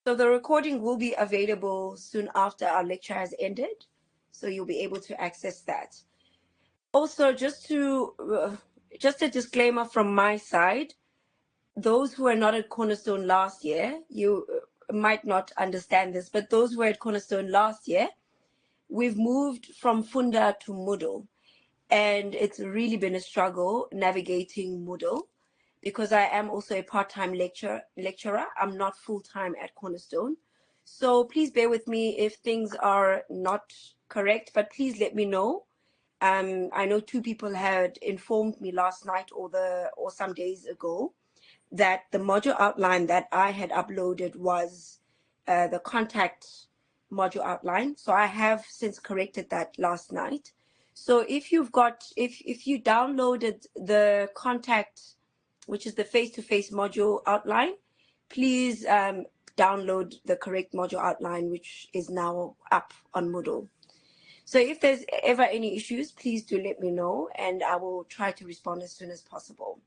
So the recording will be available soon after our lecture has ended. So you'll be able to access that. Also, just a disclaimer from my side, those who were not at Cornerstone last year, you might not understand this, but those who were at Cornerstone last year, we've moved from Funda to Moodle. And it's really been a struggle navigating Moodle because I am also a part-time lecturer. I'm not full-time at Cornerstone. So please bear with me if things are not correct, but please let me know. I know 2 people had informed me last night or some days ago that the module outline that I had uploaded was the contact module outline. So I have since corrected that last night. So if you downloaded the contact, which is the face-to-face module outline, please download the correct module outline, which is now up on Moodle. So if there's ever any issues, please do let me know and I will try to respond as soon as possible.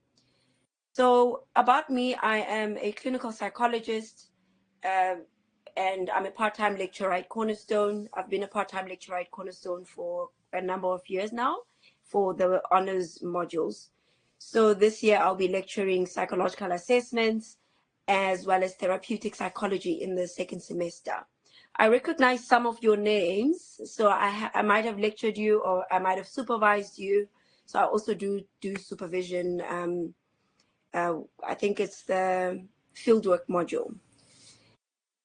So about me, I am a clinical psychologist and I'm a part-time lecturer at Cornerstone. I've been a part-time lecturer at Cornerstone for a number of years now for the honors modules. So this year I'll be lecturing psychological assessments as well as therapeutic psychology in the 2nd semester. I recognize some of your names, so I might have lectured you or I might have supervised you. So I also do supervision. I think it's the fieldwork module.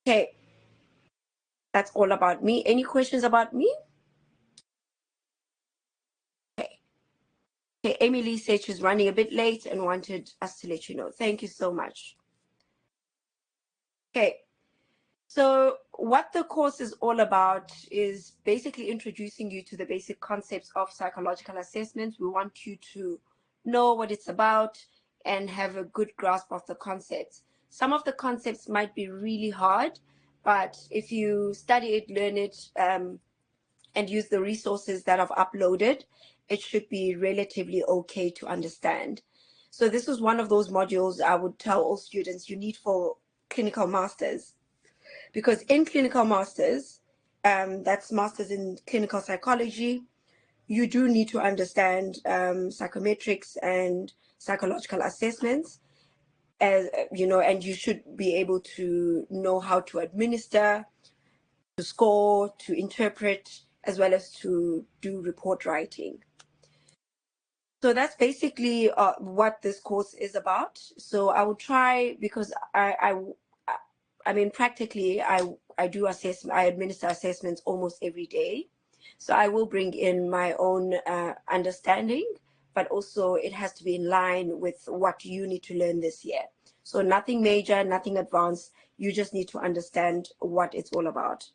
Okay, that's all about me. Any questions about me? Okay. Okay, Amy Lee said she's running a bit late and wanted us to let you know. Thank you so much. Okay, so what the course is all about is basically introducing you to the basic concepts of psychological assessment. We want you to know what it's about and have a good grasp of the concepts. Some of the concepts might be really hard, but if you study it, learn it, and use the resources that I've uploaded, it should be relatively okay to understand. So this is one of those modules I would tell all students you need for clinical masters. Because in clinical masters, that's masters in clinical psychology, you do need to understand psychometrics and psychological assessments, as you know, and you should be able to know how to administer, to score, to interpret, as well as to do report writing. So that's basically what this course is about. So I will try, because I mean, practically, I administer assessments almost every day. So I will bring in my own understanding, but also it has to be in line with what you need to learn this year. So nothing major, nothing advanced. You just need to understand what it's all about.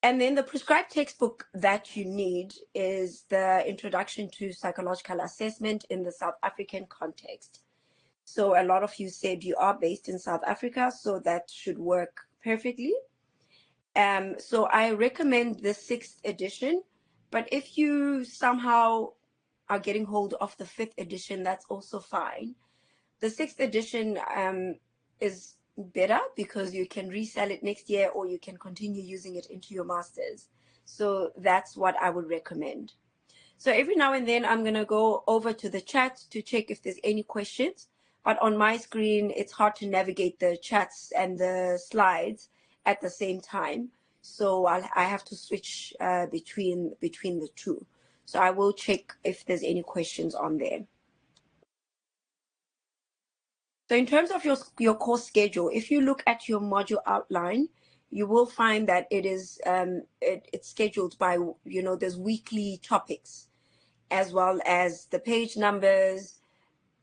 And then the prescribed textbook that you need is the Introduction to Psychological Assessment in the South African Context. So a lot of you said you are based in South Africa, so that should work perfectly. So I recommend the 6th edition, but if you somehow are getting hold of the 5th edition, that's also fine. The 6th edition is better because you can resell it next year or you can continue using it into your masters. So that's what I would recommend. So every now and then I'm going to go over to the chat to check if there's any questions. But on my screen, it's hard to navigate the chats and the slides at the same time. So I have to switch between the two. So I will check if there's any questions on there. So in terms of your course schedule, if you look at your module outline, you will find that it is it's scheduled by, there's weekly topics, as well as the page numbers,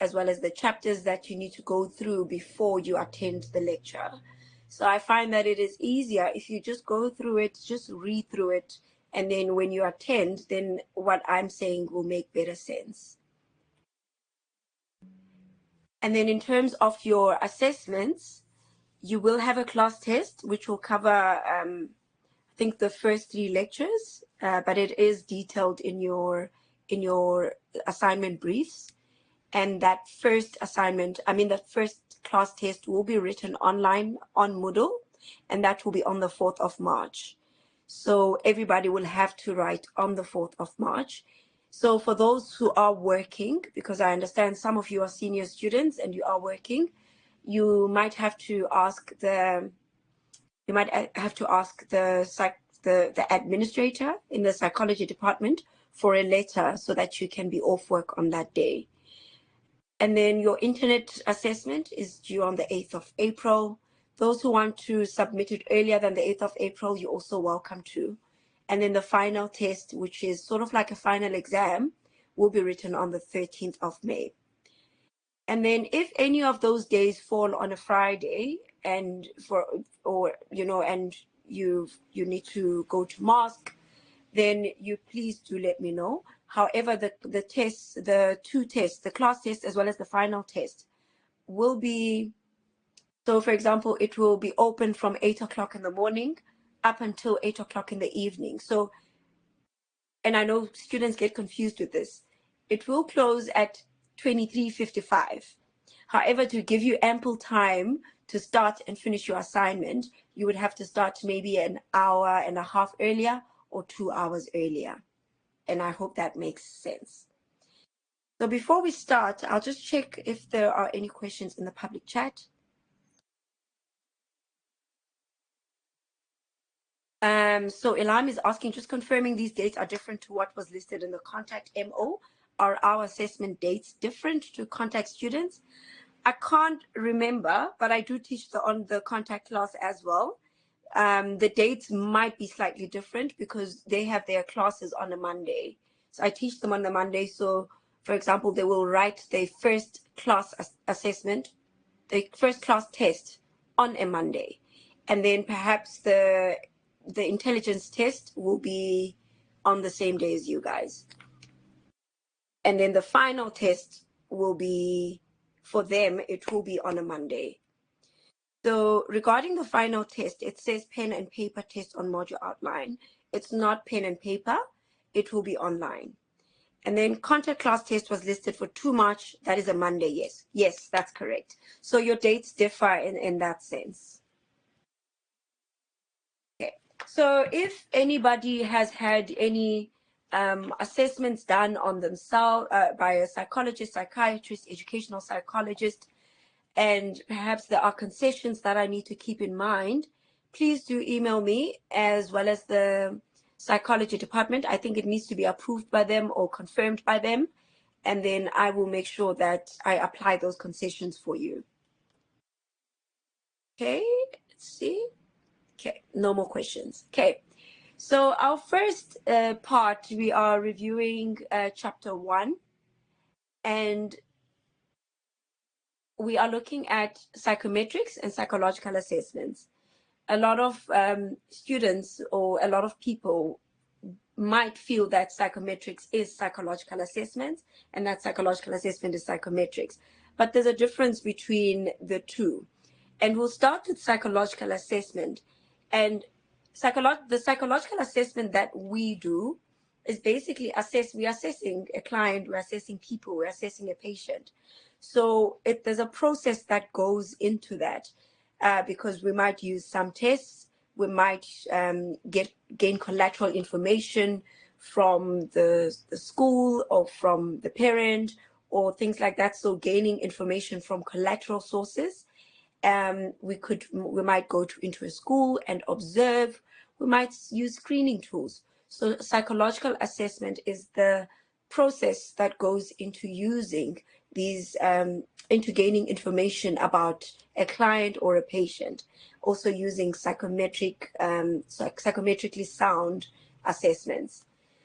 as well as the chapters that you need to go through before you attend the lecture. So I find that it is easier if you just go through it, just read through it, and then when you attend, then what I'm saying will make better sense. And then in terms of your assessments, you will have a class test, which will cover, I think, the first 3 lectures, but it is detailed in your assignment briefs. And that first assignment, that first class test will be written online on Moodle, and that will be on the 4th of March. So everybody will have to write on the 4th of March. So for those who are working, because I understand some of you are senior students and you are working, you might have to ask the the administrator in the psychology department for a letter so that you can be off work on that day. And then your internet assessment is due on the 8th of April. Those who want to submit it earlier than the 8th of April, you're also welcome to. And then the final test, which is sort of like a final exam, will be written on the 13th of May. And then if any of those days fall on a Friday and you need to go to mosque, then you please do let me know. However, the tests, the two tests, the class test as well as the final test, will be, so for example, it will be open from 8 o'clock in the morning up until 8 o'clock in the evening. So, and I know students get confused with this. It will close at 23:55. However, to give you ample time to start and finish your assignment, you would have to start maybe an hour and a half earlier or 2 hours earlier. And I hope that makes sense. So before we start, I'll just check if there are any questions in the public chat. So Elam is asking, just confirming these dates are different to what was listed in the contact MO. Are our assessment dates different to contact students? I can't remember, but I do teach on the contact class as well. The dates might be slightly different because they have their classes on a Monday. So I teach them on the Monday. So for example, they will write their first class assessment, the first class test on a Monday. And then perhaps the intelligence test will be on the same day as you guys. And then the final test will be, for them, it will be on a Monday. So regarding the final test, it says pen and paper test on module outline. It's not pen and paper, it will be online. And then contact class test was listed for 2 March. That is a Monday, yes. Yes, that's correct. So your dates differ in that sense. Okay, so if anybody has had any assessments done on themselves by a psychologist, psychiatrist, educational psychologist, and perhaps there are concessions that I need to keep in mind, please do email me as well as the psychology department. I think it needs to be approved by them or confirmed by them. And then I will make sure that I apply those concessions for you. Okay, let's see. Okay, no more questions. Okay, so our first part, we are reviewing chapter 1. And we are looking at psychometrics and psychological assessments. A lot of students or a lot of people might feel that psychometrics is psychological assessments and that psychological assessment is psychometrics. But there's a difference between the two. And we'll start with psychological assessment. And the psychological assessment that we do is basically we're assessing a client, we're assessing people, we're assessing a patient. So there's a process that goes into that because we might use some tests, we might gain collateral information from the school or from the parent or things like that. So gaining information from collateral sources. We might go into a school and observe. We might use screening tools. So psychological assessment is the process that goes into using these, into gaining information about a client or a patient. Also using psychometrically sound assessments.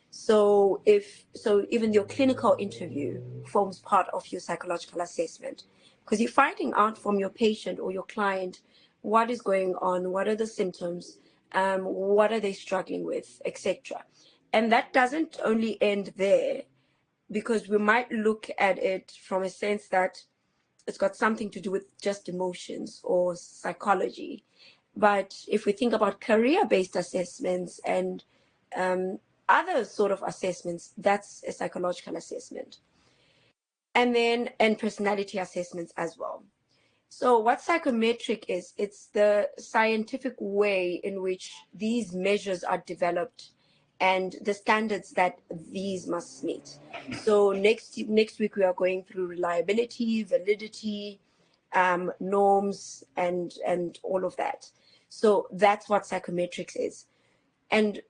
So even your clinical interview forms part of your psychological assessment, because you're finding out from your patient or your client what is going on, what are the symptoms, what are they struggling with, etc. And that doesn't only end there, because we might look at it from a sense that it's got something to do with just emotions or psychology. But if we think about career-based assessments and other sort of assessments, that's a psychological assessment. and personality assessments as well. So what psychometric is, it's the scientific way in which these measures are developed and the standards that these must meet. So next week we are going through reliability, validity, norms, and all of that. So that's what psychometrics is. And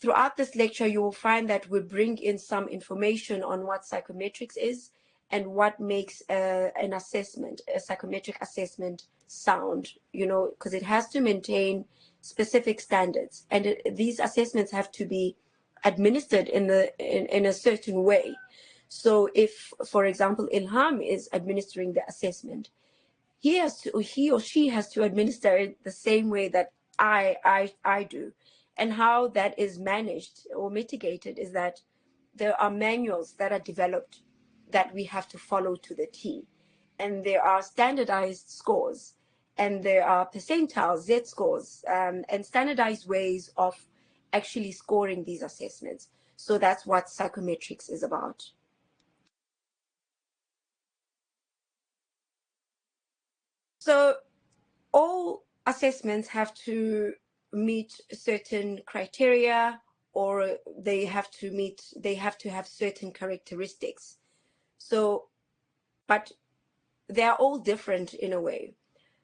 throughout this lecture, you will find that we bring in some information on what psychometrics is and what makes an assessment, a psychometric assessment, sound, because it has to maintain specific standards. And these assessments have to be administered in a certain way. So if, for example, Ilham is administering the assessment, he or she has to administer it the same way that I do. And how that is managed or mitigated is that there are manuals that are developed that we have to follow to the T. And there are standardized scores, and there are percentiles, Z scores, and standardized ways of actually scoring these assessments. So that's what psychometrics is about. So all assessments have to meet certain criteria, or they have to have certain characteristics. So, but they're all different in a way.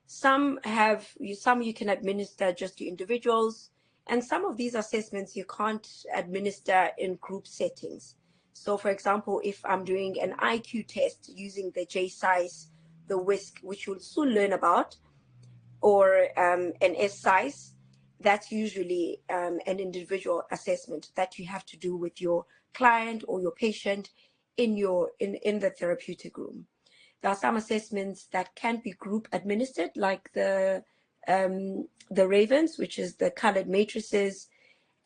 Some you can administer just to individuals, and some of these assessments you can't administer in group settings. So for example, if I'm doing an IQ test using the J-size, the WISC, which you'll soon learn about, or an S-size, that's usually an individual assessment that you have to do with your client or your patient in the therapeutic room. There are some assessments that can be group administered, like the Ravens, which is the colored matrices,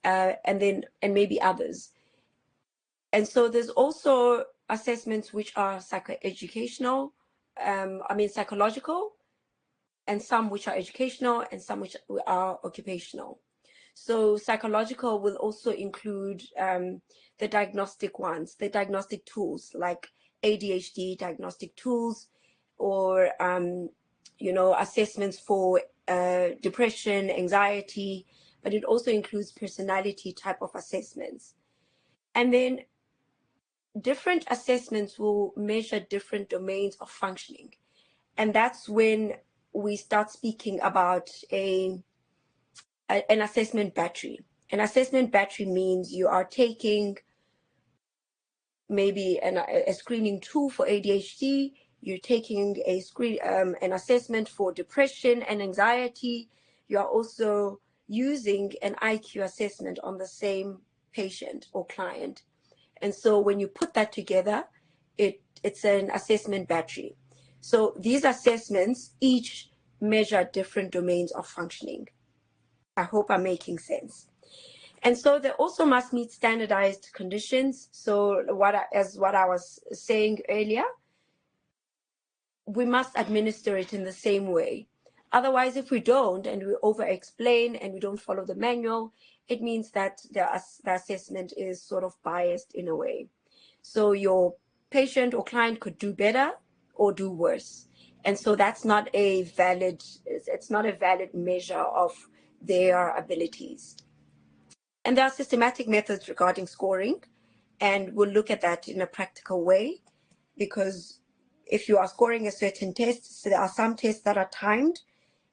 and maybe others. And so there's also assessments which are psychoeducational, psychological, and some which are educational, and some which are occupational. So psychological will also include the diagnostic ones, the diagnostic tools like ADHD diagnostic tools, or assessments for depression, anxiety, but it also includes personality type of assessments. And then different assessments will measure different domains of functioning. And that's when we start speaking about an assessment battery. An assessment battery means you are taking maybe a screening tool for ADHD, you're taking an assessment for depression and anxiety, you are also using an IQ assessment on the same patient or client. And so when you put that together, it's an assessment battery. So these assessments each measure different domains of functioning. I hope I'm making sense. And so they also must meet standardized conditions. So as what I was saying earlier, we must administer it in the same way. Otherwise, if we don't, and we over-explain and we don't follow the manual, it means that the assessment is sort of biased in a way. So your patient or client could do better or do worse. And so that's not it's not a valid measure of their abilities. And there are systematic methods regarding scoring, and we'll look at that in a practical way, because if you are scoring a certain test, so there are some tests that are timed,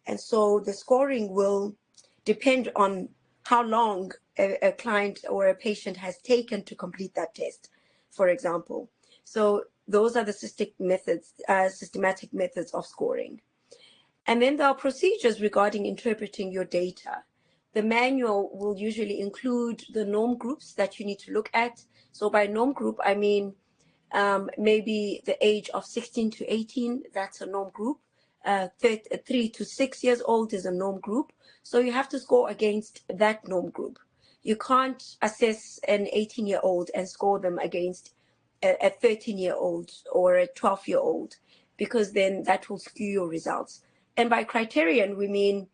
and so the scoring will depend on how long a client or a patient has taken to complete that test, for example. So those are the systematic methods of scoring. And then there are procedures regarding interpreting your data. The manual will usually include the norm groups that you need to look at. So by norm group, I mean maybe the age of 16 to 18, that's a norm group. 3 to 6 years old is a norm group. So you have to score against that norm group. You can't assess an 18-year-old and score them against a 13-year-old or a 12-year-old, because then that will skew your results. And by criterion, we mean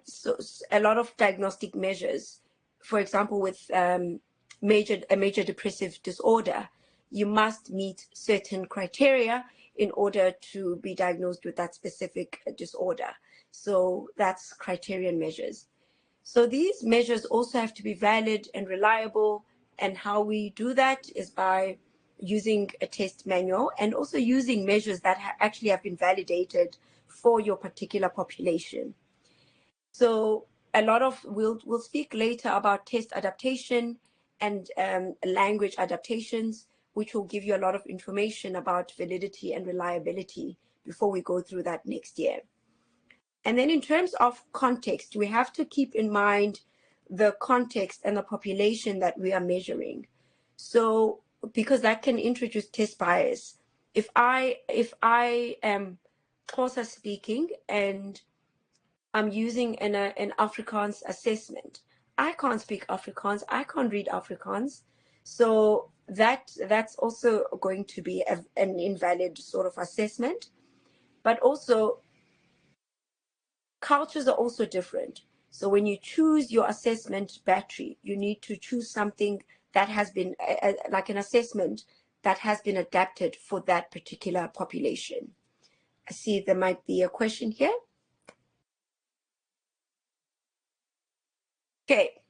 so a lot of diagnostic measures. For example, with a major depressive disorder, you must meet certain criteria in order to be diagnosed with that specific disorder. So that's criterion measures. So these measures also have to be valid and reliable, and how we do that is by using a test manual and also using measures that actually have been validated for your particular population. So a lot of, we'll speak later about test adaptation and language adaptations, which will give you a lot of information about validity and reliability before we go through that next year. And then in terms of context, we have to keep in mind the context and the population that we are measuring. So, because that can introduce test bias. If I am Xhosa speaking and I'm using an Afrikaans assessment, I can't speak Afrikaans, I can't read Afrikaans. So that's also going to be an invalid sort of assessment. But also, cultures are also different. So when you choose your assessment battery, you need to choose something that has been like an assessment that has been adapted for that particular population. I see there might be a question here. Okay,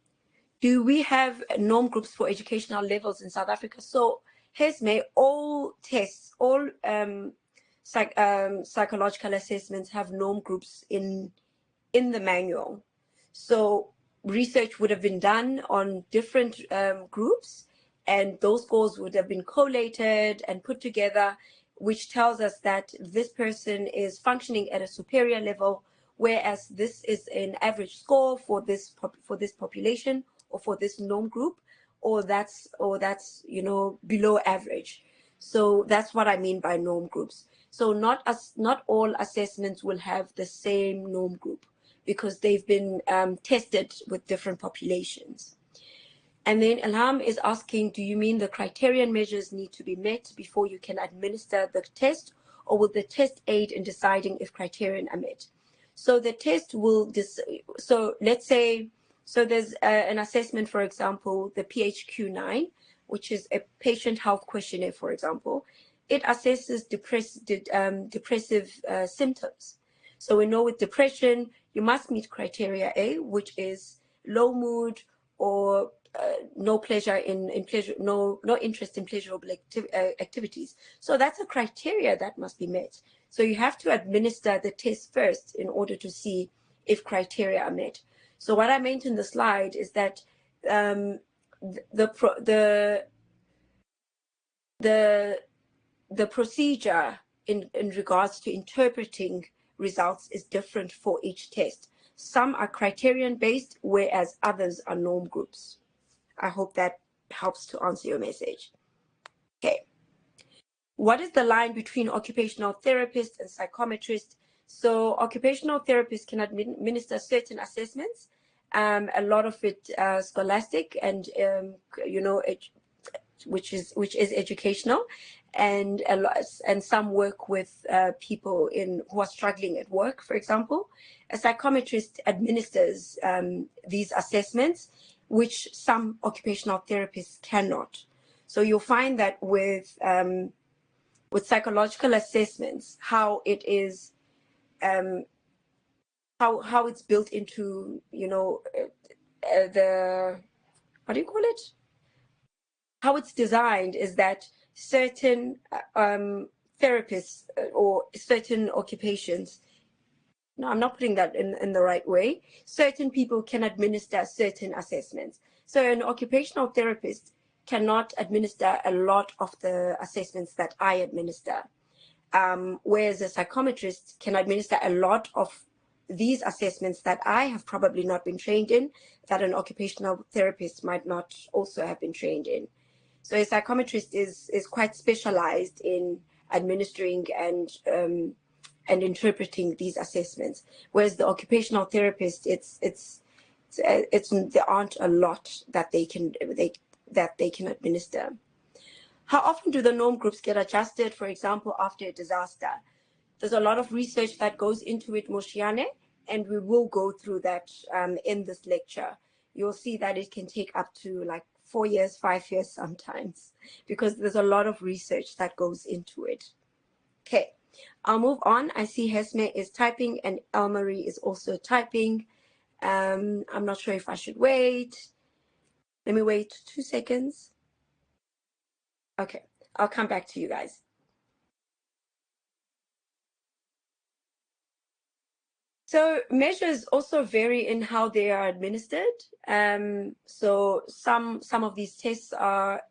do we have norm groups for educational levels in South Africa? So HESME, all tests, all psychological assessments have norm groups in the manual. So research would have been done on different groups, and those scores would have been collated and put together, which tells us that this person is functioning at a superior level, whereas this is an average score for this population or for this norm group, or that's below average. So that's what I mean by norm groups. So not all assessments will have the same norm group, because they've been tested with different populations. And then Ilham is asking, do you mean the criterion measures need to be met before you can administer the test, or will the test aid in deciding if criterion are met? So the test will, so let's say, so there's an assessment, for example, the PHQ-9, which is a patient health questionnaire, for example. It assesses depressive symptoms. So we know with depression, you must meet criteria A, which is low mood or no pleasure in pleasure, no interest in pleasurable activities. So that's a criteria that must be met. So you have to administer the test first in order to see if criteria are met. So what I meant in the slide is that the procedure in regards to interpreting results is different for each test. Some are criterion based, whereas others are norm groups. I hope that helps to answer your message. Okay. What is the line between occupational therapist and psychometrist? So occupational therapists can administer certain assessments, a lot of it scholastic and which is educational, and some work with people who are struggling at work, for example. A psychometrist administers these assessments, which some occupational therapists cannot. So you'll find that with psychological assessments, how it is, how it's built into, the, what do you call it? How it's designed is that certain therapists or certain occupations, no, I'm not putting that in the right way. Certain people can administer certain assessments. So an occupational therapist cannot administer a lot of the assessments that I administer, whereas a psychometrist can administer a lot of these assessments that I have probably not been trained in, that an occupational therapist might not also have been trained in. So a psychometrist is quite specialized in administering and interpreting these assessments, whereas the occupational therapist, there aren't a lot that they can administer. How often do the norm groups get adjusted, for example, after a disaster? There's a lot of research that goes into it, Moshiane, and we will go through that in this lecture. You'll see that it can take up to like 4 years, 5 years sometimes, because there's a lot of research that goes into it. Okay, I'll move on. I see Hesme is typing and Elmarie is also typing. I'm not sure if I should wait. Let me wait 2 seconds. Okay, I'll come back to you guys. So measures also vary in how they are administered. So some of these tests are,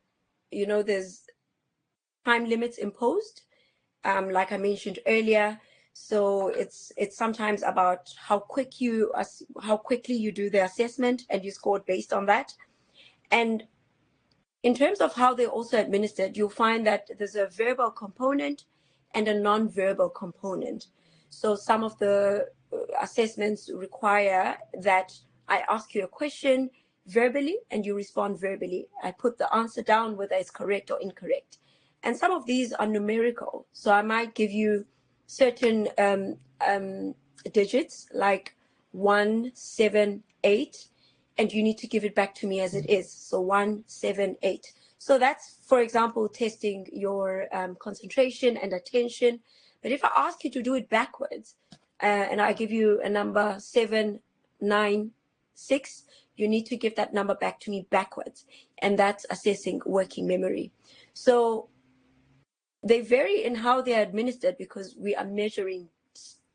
there's time limits imposed, like I mentioned earlier. So it's sometimes about how quickly you do the assessment, and you scored based on that. And in terms of how they're also administered, you'll find that there's a verbal component and a non-verbal component. So some of the assessments require that I ask you a question verbally and you respond verbally. I put the answer down, whether it's correct or incorrect. And some of these are numerical. So I might give you certain digits like 1, 7, 8, and you need to give it back to me as it is. So 1, 7, 8. So that's, for example, testing your concentration and attention. But if I ask you to do it backwards, and I give you a number 7, 9, 6, you need to give that number back to me backwards. And that's assessing working memory. So they vary in how they are administered because we are measuring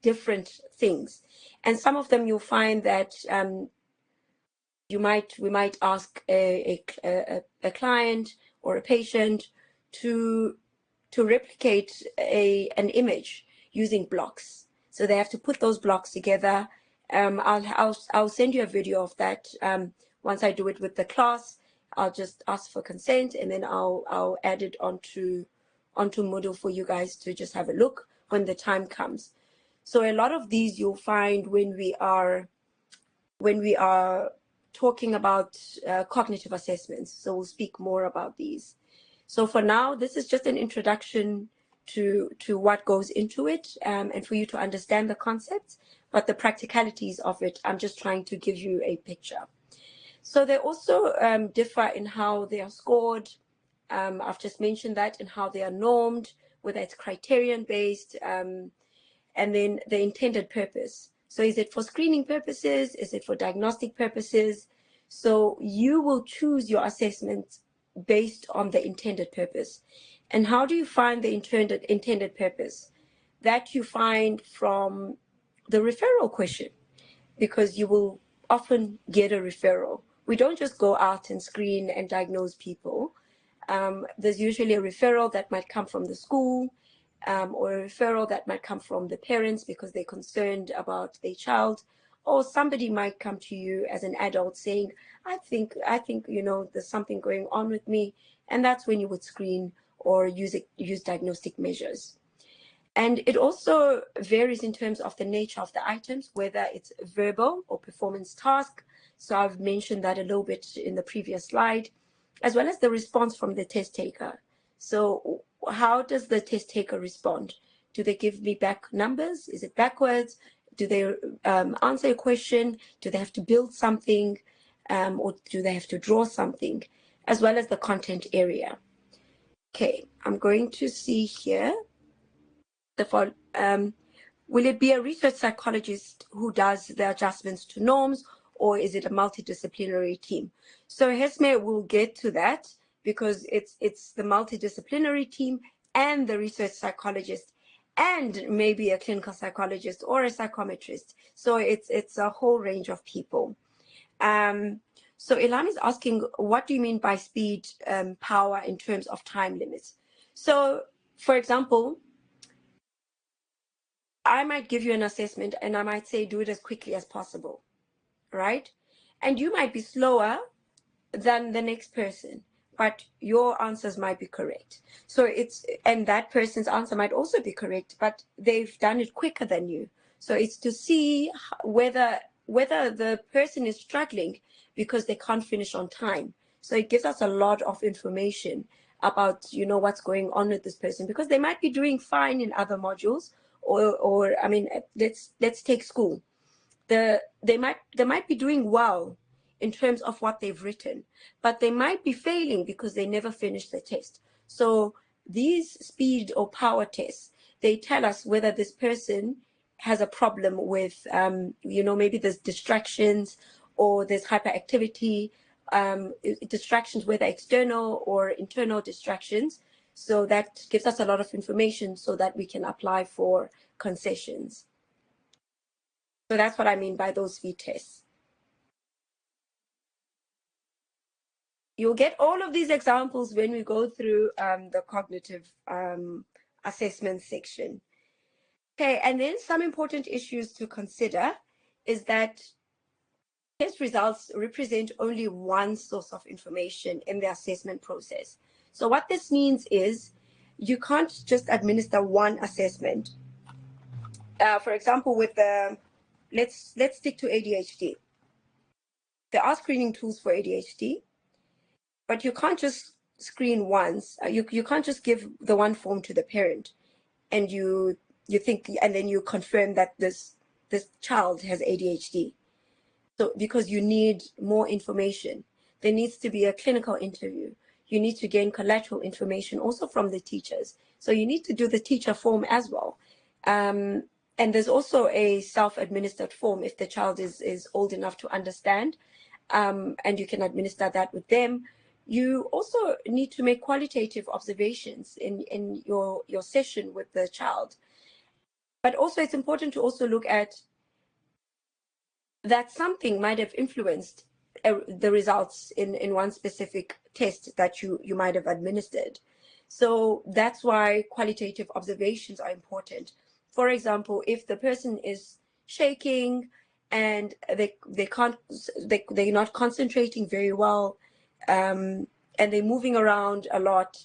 different things. And some of them you'll find that we might ask a client or a patient to replicate an image using blocks. So they have to put those blocks together. I'll send you a video of that. Once I do it with the class, I'll just ask for consent, and then I'll add it onto Moodle for you guys to just have a look when the time comes. So a lot of these you'll find when we are talking about cognitive assessments. So we'll speak more about these. So for now, this is just an introduction to what goes into it, and for you to understand the concepts, but the practicalities of it, I'm just trying to give you a picture. So they also differ in how they are scored. I've just mentioned that, and how they are normed, whether it's criterion based, and then the intended purpose. So is it for screening purposes? Is it for diagnostic purposes? So you will choose your assessment based on the intended purpose. And how do you find the intended purpose? That you find from the referral question, because you will often get a referral. We don't just go out and screen and diagnose people. There's usually a referral that might come from the school, or a referral that might come from the parents because they're concerned about their child, or somebody might come to you as an adult saying, I think there's something going on with me, and that's when you would screen or use diagnostic measures. And it also varies in terms of the nature of the items, whether it's verbal or performance task. So I've mentioned that a little bit in the previous slide, as well as the response from the test taker. So how does the test taker respond? Do they give me back numbers? Is it backwards? Do they answer a question? Do they have to build something? Or do they have to draw something? As well as the content area. Okay, I'm going to see here. Will it be a research psychologist who does the adjustments to norms, or is it a multidisciplinary team? So Hesme will get to that, because it's the multidisciplinary team and the research psychologist, and maybe a clinical psychologist or a psychometrist. So it's a whole range of people. So Ilham is asking, what do you mean by speed, power in terms of time limits? So, for example, I might give you an assessment and I might say, do it as quickly as possible, right? And you might be slower than the next person, but your answers might be correct. So and that person's answer might also be correct, but they've done it quicker than you. So it's to see whether the person is struggling because they can't finish on time. So it gives us a lot of information about, what's going on with this person, because they might be doing fine in other modules, or I mean, let's take school. They might be doing well in terms of what they've written, but they might be failing because they never finished the test. So these speed or power tests, they tell us whether this person has a problem with, maybe there's distractions or there's hyperactivity, distractions, whether external or internal distractions. So that gives us a lot of information so that we can apply for concessions. So that's what I mean by those speed tests. You'll get all of these examples when we go through the cognitive assessment section. Okay, and then some important issues to consider is that test results represent only one source of information in the assessment process. So what this means is you can't just administer one assessment. For example, with the, let's stick to ADHD. There are screening tools for ADHD, but you can't just screen once. You can't just give the one form to the parent and you think, and then you confirm that this child has ADHD. So because you need more information, there needs to be a clinical interview. You need to gain collateral information also from the teachers. So you need to do the teacher form as well. And there's also a self-administered form if the child is old enough to understand, and you can administer that with them. You also need to make qualitative observations in your session with the child. But also it's important to also look at that something might have influenced the results in one specific test that you might have administered. So that's why qualitative observations are important. For example, if the person is shaking and they're not concentrating very well, and they're moving around a lot,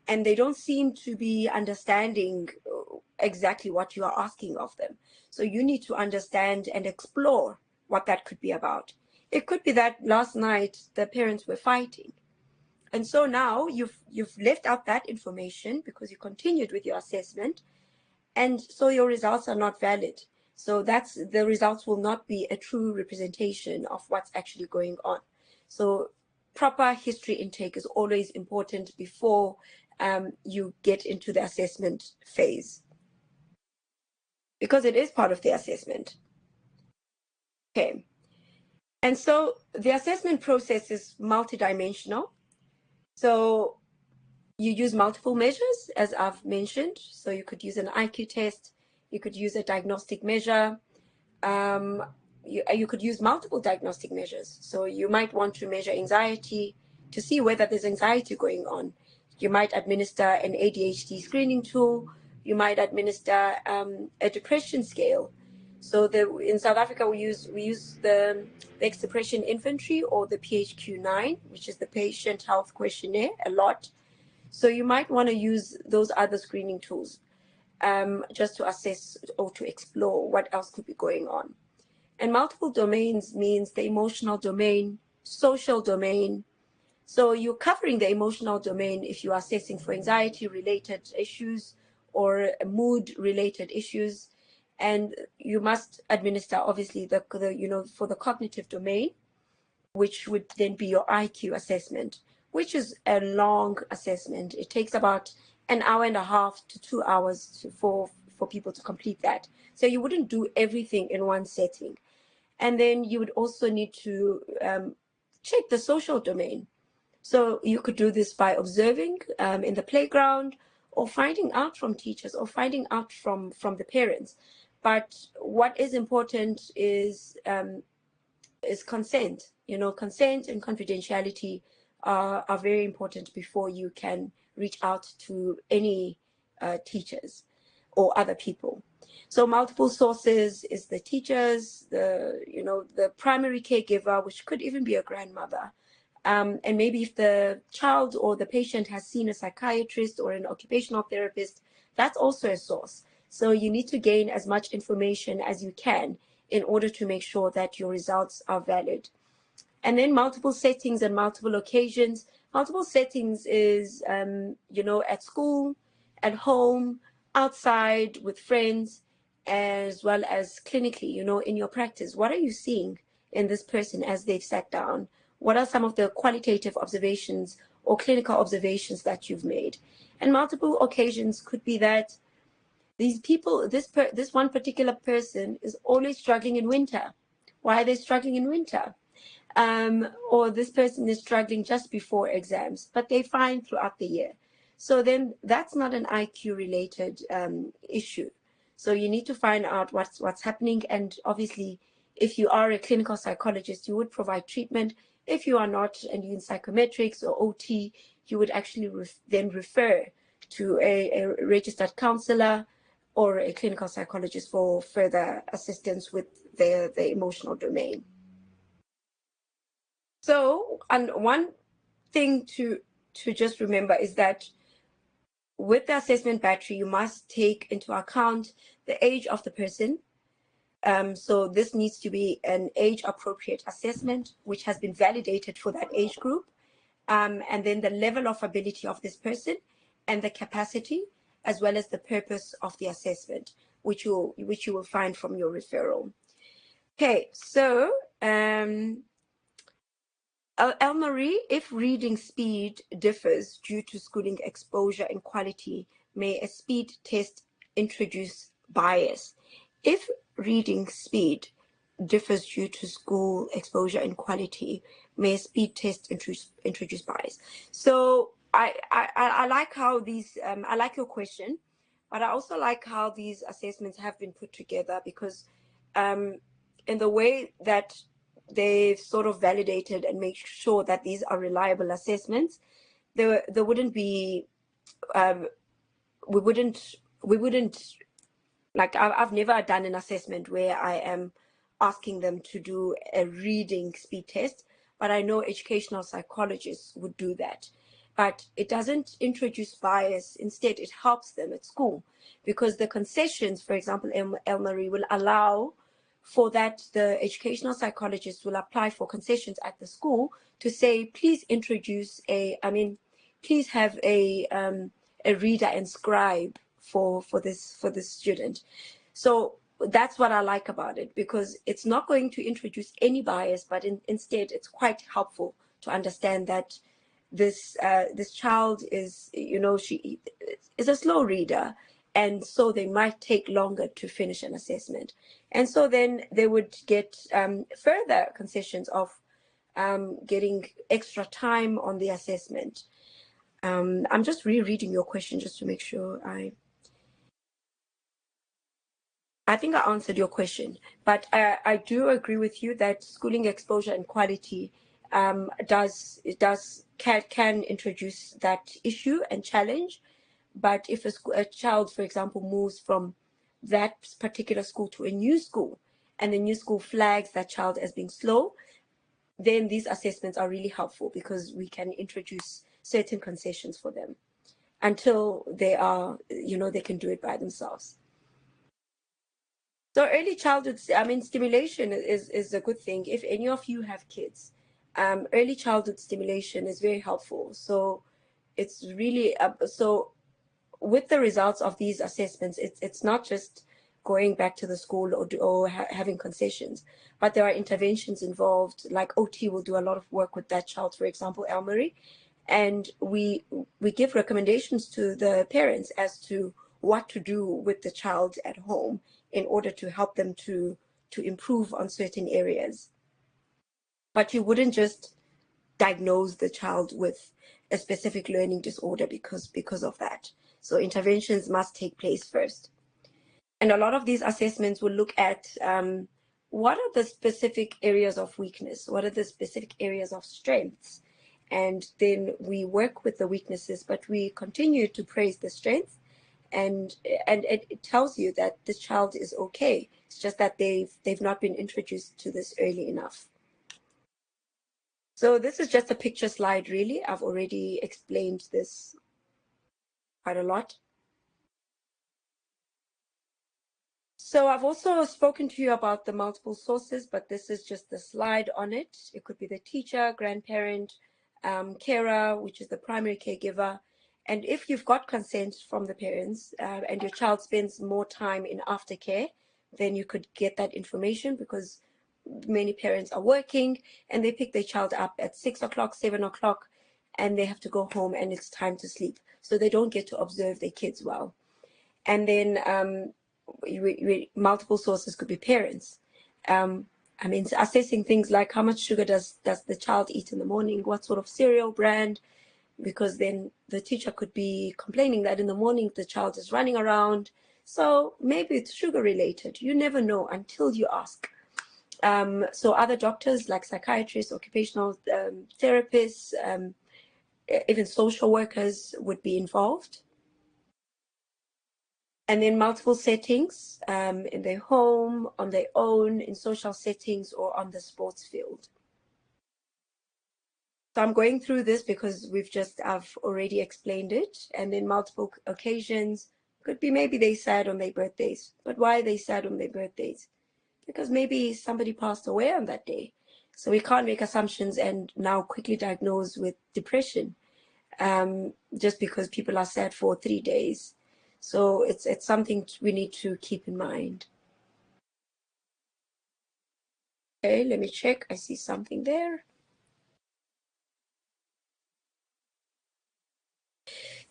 and they don't seem to be understanding exactly what you are asking of them. So you need to understand and explore what that could be about. It could be that last night the parents were fighting. And so now you've left out that information because you continued with your assessment. And so your results are not valid. So the results will not be a true representation of what's actually going on. So proper history intake is always important before you get into the assessment phase, because it is part of the assessment. Okay. And so the assessment process is multidimensional. So you use multiple measures, as I've mentioned. So you could use an IQ test, you could use a diagnostic measure, you could use multiple diagnostic measures. So you might want to measure anxiety to see whether there's anxiety going on. You might administer an ADHD screening tool. You might administer a depression scale. So in South Africa, we use the Beck's Depression Inventory, or the PHQ-9, which is the Patient Health Questionnaire, a lot. So you might want to use those other screening tools just to assess or to explore what else could be going on. And multiple domains means the emotional domain, social domain. So you're covering the emotional domain if you're assessing for anxiety-related issues or mood-related issues. And you must administer, obviously, for the cognitive domain, which would then be your IQ assessment, which is a long assessment. It takes about an hour and a half to 2 hours for people to complete that. So you wouldn't do everything in one setting. And then you would also need to check the social domain. So you could do this by observing in the playground, or finding out from teachers, or finding out from the parents. But what is important is consent. Consent and confidentiality are very important before you can reach out to any teachers or other people. So multiple sources is the teachers, the primary caregiver, which could even be a grandmother. And maybe if the child or the patient has seen a psychiatrist or an occupational therapist, that's also a source. So you need to gain as much information as you can in order to make sure that your results are valid. And then multiple settings and multiple occasions. Multiple settings is, at school, at home, outside with friends, as well as clinically, in your practice. What are you seeing in this person as they've sat down? What are some of the qualitative observations or clinical observations that you've made? And multiple occasions could be that these people, this one particular person is always struggling in winter. Why are they struggling in winter? Or this person is struggling just before exams, but they find throughout the year. So then that's not an IQ related issue. So you need to find out what's happening. And obviously, if you are a clinical psychologist, you would provide treatment. If you are not, and you're in psychometrics or OT, you would actually then refer to a registered counselor or a clinical psychologist for further assistance with the emotional domain. So, and one thing to just remember is that with the assessment battery, you must take into account the age of the person. So this needs to be an age-appropriate assessment, which has been validated for that age group, and then the level of ability of this person and the capacity, as well as the purpose of the assessment, which you will find from your referral. Okay, so Elmarie, if reading speed differs due to schooling exposure and quality, may a speed test introduce bias? If reading speed differs due to school exposure and quality, may a speed test introduce bias? So I like how these, I like your question, but I also like how these assessments have been put together, because in the way that they've sort of validated and make sure that these are reliable assessments, there wouldn't be, we wouldn't like, I've never done an assessment where I am asking them to do a reading speed test, but I know educational psychologists would do that. But it doesn't introduce bias. Instead, it helps them at school, because the concessions, for example, Elmarie, will allow for that. The educational psychologist will apply for concessions at the school to say, please introduce please have a reader and scribe for this student. So that's what I like about it, because it's not going to introduce any bias, but instead it's quite helpful to understand that this child is, she is a slow reader, and so they might take longer to finish an assessment, and so then they would get further concessions of getting extra time on the assessment. I'm just rereading your question just to make sure I think I answered your question, but I do agree with you that schooling exposure and quality can introduce that issue and challenge. But if a child, for example, moves from that particular school to a new school, and the new school flags that child as being slow, then these assessments are really helpful, because we can introduce certain concessions for them until they are, they can do it by themselves. So early childhood, stimulation is a good thing. If any of you have kids, early childhood stimulation is very helpful. So it's really, so with the results of these assessments, it's not just going back to the school or having concessions, but there are interventions involved. Like OT will do a lot of work with that child, for example, Elmarie, and we give recommendations to the parents as to what to do with the child at home in order to help them to improve on certain areas. But you wouldn't just diagnose the child with a specific learning disorder because of that. So interventions must take place first. And a lot of these assessments will look at what are the specific areas of weakness, what are the specific areas of strengths, and then we work with the weaknesses, but we continue to praise the strengths, and it tells you that this child is okay. It's just that they've not been introduced to this early enough. So this is just a picture slide, really. I've already explained this quite a lot. So I've also spoken to you about the multiple sources, but this is just the slide on it. It could be the teacher, grandparent, carer, which is the primary caregiver. And if you've got consent from the parents and your child spends more time in aftercare, then you could get that information, because many parents are working and they pick their child up at 6 o'clock, 7 o'clock, and they have to go home and it's time to sleep. So they don't get to observe their kids well. And then multiple sources could be parents. I mean, assessing things like how much sugar does the child eat in the morning, what sort of cereal brand, because then the teacher could be complaining that in the morning the child is running around. So maybe it's sugar related. You never know until you ask. So other doctors like psychiatrists, occupational therapists, even social workers would be involved. And then multiple settings, in their home, on their own, in social settings, or on the sports field. So I'm going through this because I've already explained it. And then multiple occasions, could be maybe they sad on their birthdays. But why are they sad on their birthdays? Because maybe somebody passed away on that day. So we can't make assumptions and now quickly diagnose with depression just because people are sad for 3 days. So it's something we need to keep in mind. Okay, let me check. I see something there.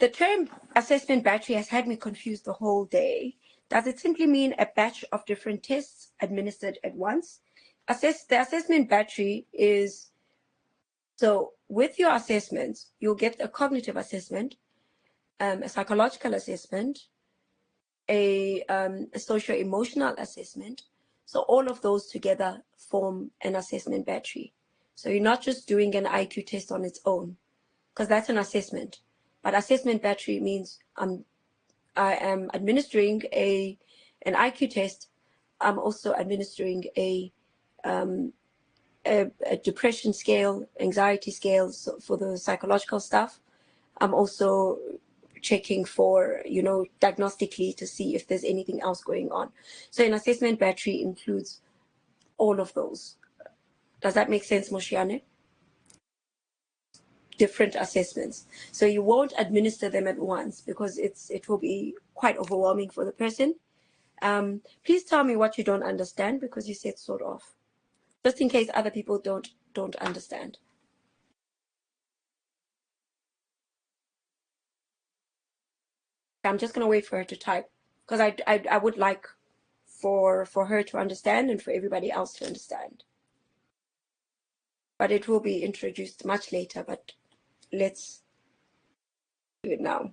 The term assessment battery has had me confused the whole day. Does it simply mean a batch of different tests administered at once? The assessment battery is, so with your assessments, you'll get a cognitive assessment, a psychological assessment, a socio-emotional assessment. So all of those together form an assessment battery. So you're not just doing an IQ test on its own, because that's an assessment. But assessment battery means I am administering an IQ test. I'm also administering a depression scale, anxiety scale, so for the psychological stuff. I'm also checking for, diagnostically to see if there's anything else going on. So an assessment battery includes all of those. Does that make sense, Moshiane? Different assessments. So you won't administer them at once because it will be quite overwhelming for the person. Please tell me what you don't understand, because you said sort of, just in case other people don't understand. I'm just going to wait for her to type, because I would like for her to understand and for everybody else to understand. But it will be introduced much later, but let's do it now.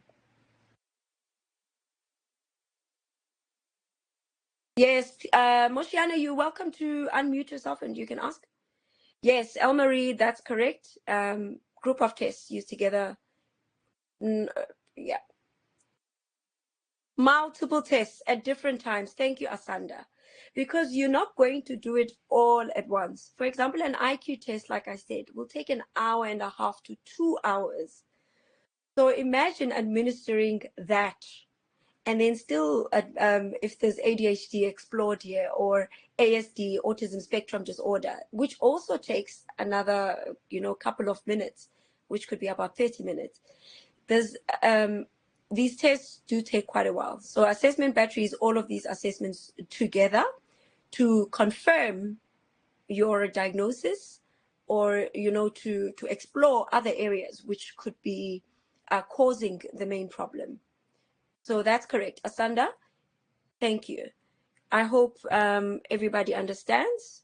Yes, Moshiana, you're welcome to unmute yourself and you can ask. Yes, Elmarie, that's correct. Group of tests used together. Yeah. Multiple tests at different times. Thank you, Asanda. Because you're not going to do it all at once. For example, an IQ test, like I said, will take an hour and a half to 2 hours. So imagine administering that. And then still, if there's ADHD explored here, or ASD, autism spectrum disorder, which also takes another, couple of minutes, which could be about 30 minutes. There's these tests do take quite a while. So assessment battery is all of these assessments together to confirm your diagnosis, or to explore other areas which could be causing the main problem. So that's correct, Asanda. Thank you. I hope everybody understands.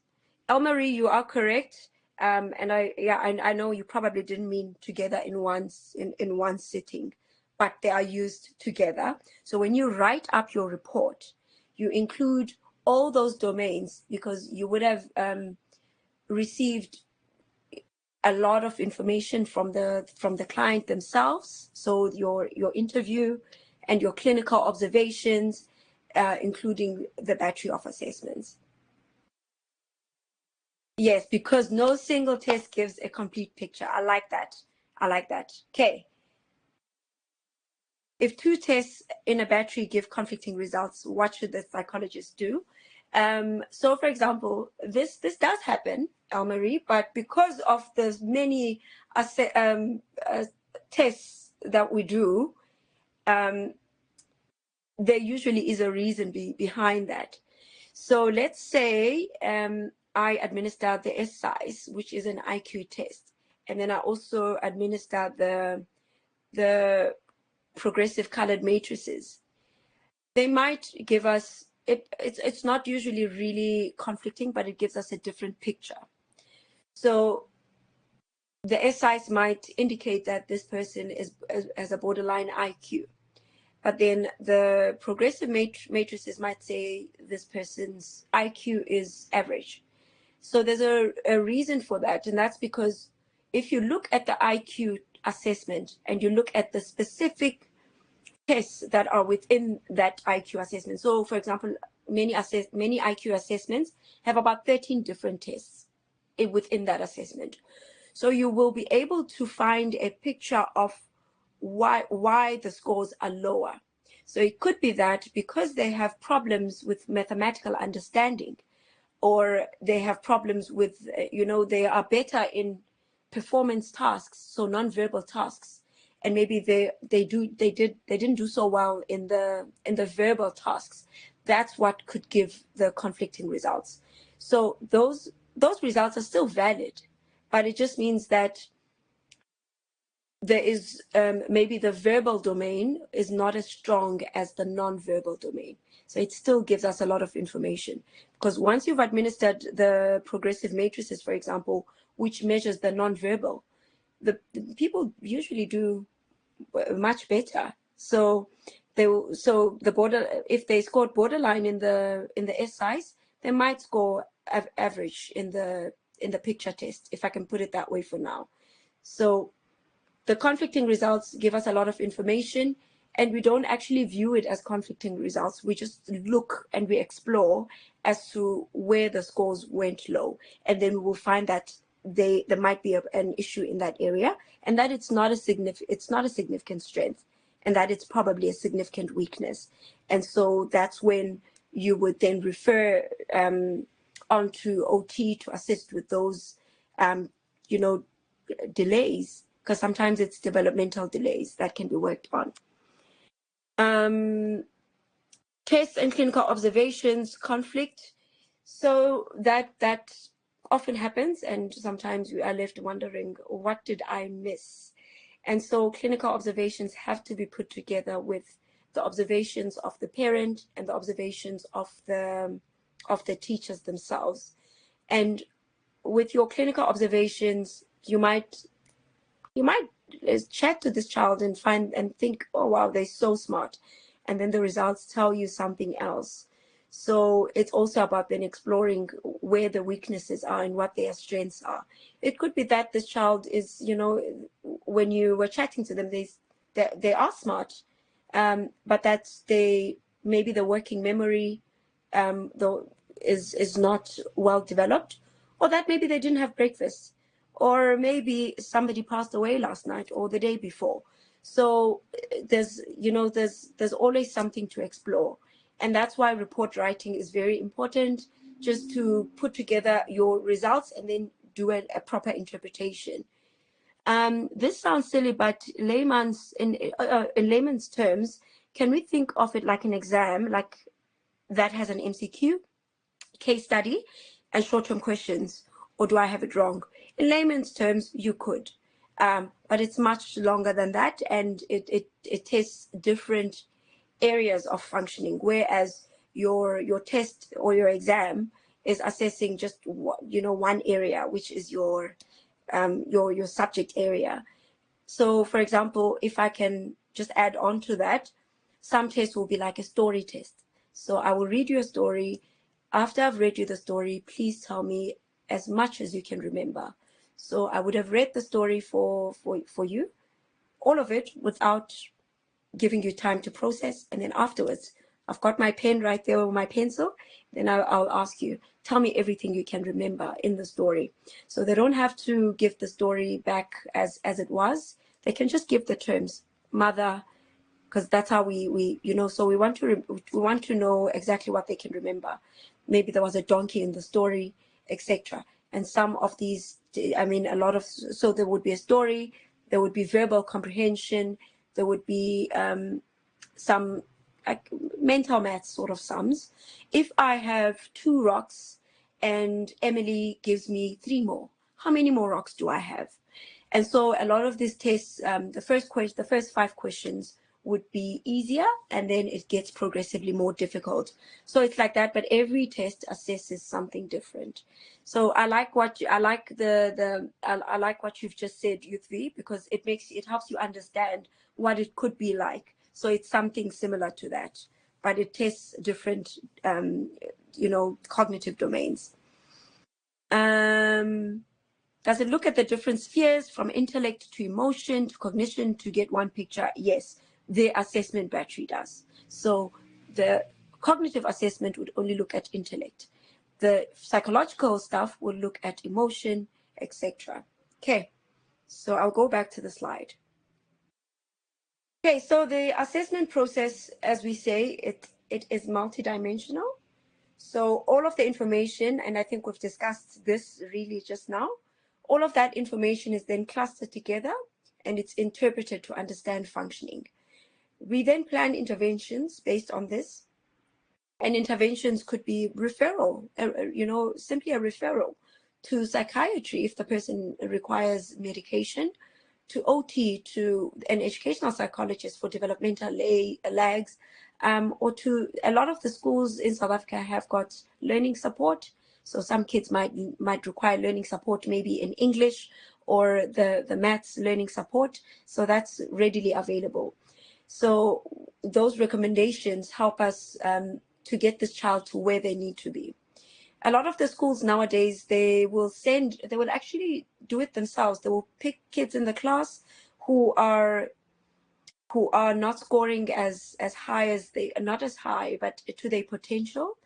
Elmarie, you are correct. And I know you probably didn't mean together in one sitting, but they are used together. So when you write up your report, you include all those domains, because you would have received a lot of information from the client themselves. So your interview and your clinical observations, including the battery of assessments. Yes, because no single test gives a complete picture. I like that. Okay. If 2 tests in a battery give conflicting results, what should the psychologist do? So, for example, this does happen, Elmarie, but because of the many tests that we do, there usually is a reason behind that. So let's say I administer the SSIS, which is an IQ test, and then I also administer the progressive colored matrices. They might give us it's not usually really conflicting, but it gives us a different picture. So the SSIS might indicate that this person has a borderline IQ, but then the progressive matrices might say this person's IQ is average. So there's a reason for that, and that's because if you look at the IQ assessment and you look at the specific tests that are within that IQ assessment. So, for example, many IQ assessments have about 13 different tests within that assessment. So you will be able to find a picture of why the scores are lower. So it could be that because they have problems with mathematical understanding, or they have problems with, they are better in performance tasks, so non-verbal tasks, and maybe they didn't do so well in the verbal tasks. That's what could give the conflicting results. So those results are still valid, but it just means that there is maybe the verbal domain is not as strong as the non-verbal domain. So it still gives us a lot of information, because once you've administered the progressive matrices, for example, which measures the non-verbal, the people usually do much better. So if they scored borderline in the SSIS, they might score average in the picture test, if I can put it that way for now. So the conflicting results give us a lot of information, and we don't actually view it as conflicting results. We just look and we explore as to where the scores went low, and then we will find that there might be an issue in that area, and that it's not a significant strength, and that it's probably a significant weakness. And so that's when you would then refer on to OT to assist with those delays, because sometimes it's developmental delays that can be worked on. Tests and clinical observations conflict. So that often happens, and sometimes we are left wondering, what did I miss? And so clinical observations have to be put together with the observations of the parent and the observations of the teachers themselves. And with your clinical observations, you might chat to this child and think, oh wow, they're so smart, and then the results tell you something else. So it's also about then exploring where the weaknesses are and what their strengths are. It could be that this child is, when you were chatting to them, they are smart, but that's maybe the working memory though is not well developed, or that maybe they didn't have breakfast, or maybe somebody passed away last night or the day before. So there's always something to explore. And that's why report writing is very important, just to put together your results and then do a proper interpretation. This sounds silly, but in layman's terms, can we think of it like an exam, like that has an MCQ, case study, and short-term questions? Or do I have it wrong? In layman's terms, you could, but it's much longer than that, and it tests different areas of functioning, whereas your test or your exam is assessing just one area, which is your subject area. So, for example, if I can just add on to that, some tests will be like a story test. So I will read you a story. After I've read you the story, please tell me as much as you can remember. So I would have read the story for you, all of it, without giving you time to process. And then afterwards, I've got my pen right there with my pencil. Then I'll ask you, tell me everything you can remember in the story. So they don't have to give the story back as it was. They can just give the terms, mother, because that's how we so we want to know exactly what they can remember. Maybe there was a donkey in the story, etc. And some of these, so there would be a story, there would be verbal comprehension, there would be some like mental math sort of sums. If I have 2 rocks and Emily gives me 3 more, how many more rocks do I have? And so a lot of these tests, the first 5 questions would be easier, and then it gets progressively more difficult. So it's like that, but every test assesses something different. So I like what I like I like what you've just said, Youthvi, because it helps you understand what it could be like. So it's something similar to that, but it tests different, cognitive domains. Does it look at the different spheres from intellect to emotion to cognition to get one picture? Yes, the assessment battery does. So the cognitive assessment would only look at intellect. The psychological stuff will look at emotion, etc. Okay, so I'll go back to the slide. Okay, so the assessment process, as we say, it is multidimensional. So all of the information, and I think we've discussed this really just now, all of that information is then clustered together and it's interpreted to understand functioning. We then plan interventions based on this, and interventions could be referral, simply a referral to psychiatry if the person requires medication, to OT, to an educational psychologist for developmental lags, or to a lot of the schools in South Africa have got learning support. So some kids might require learning support maybe in English or the maths learning support. So that's readily available. So those recommendations help us to get this child to where they need to be. A lot of the schools nowadays, they will actually do it themselves. They will pick kids in the class who are not scoring as high as they, not as high, but to their potential.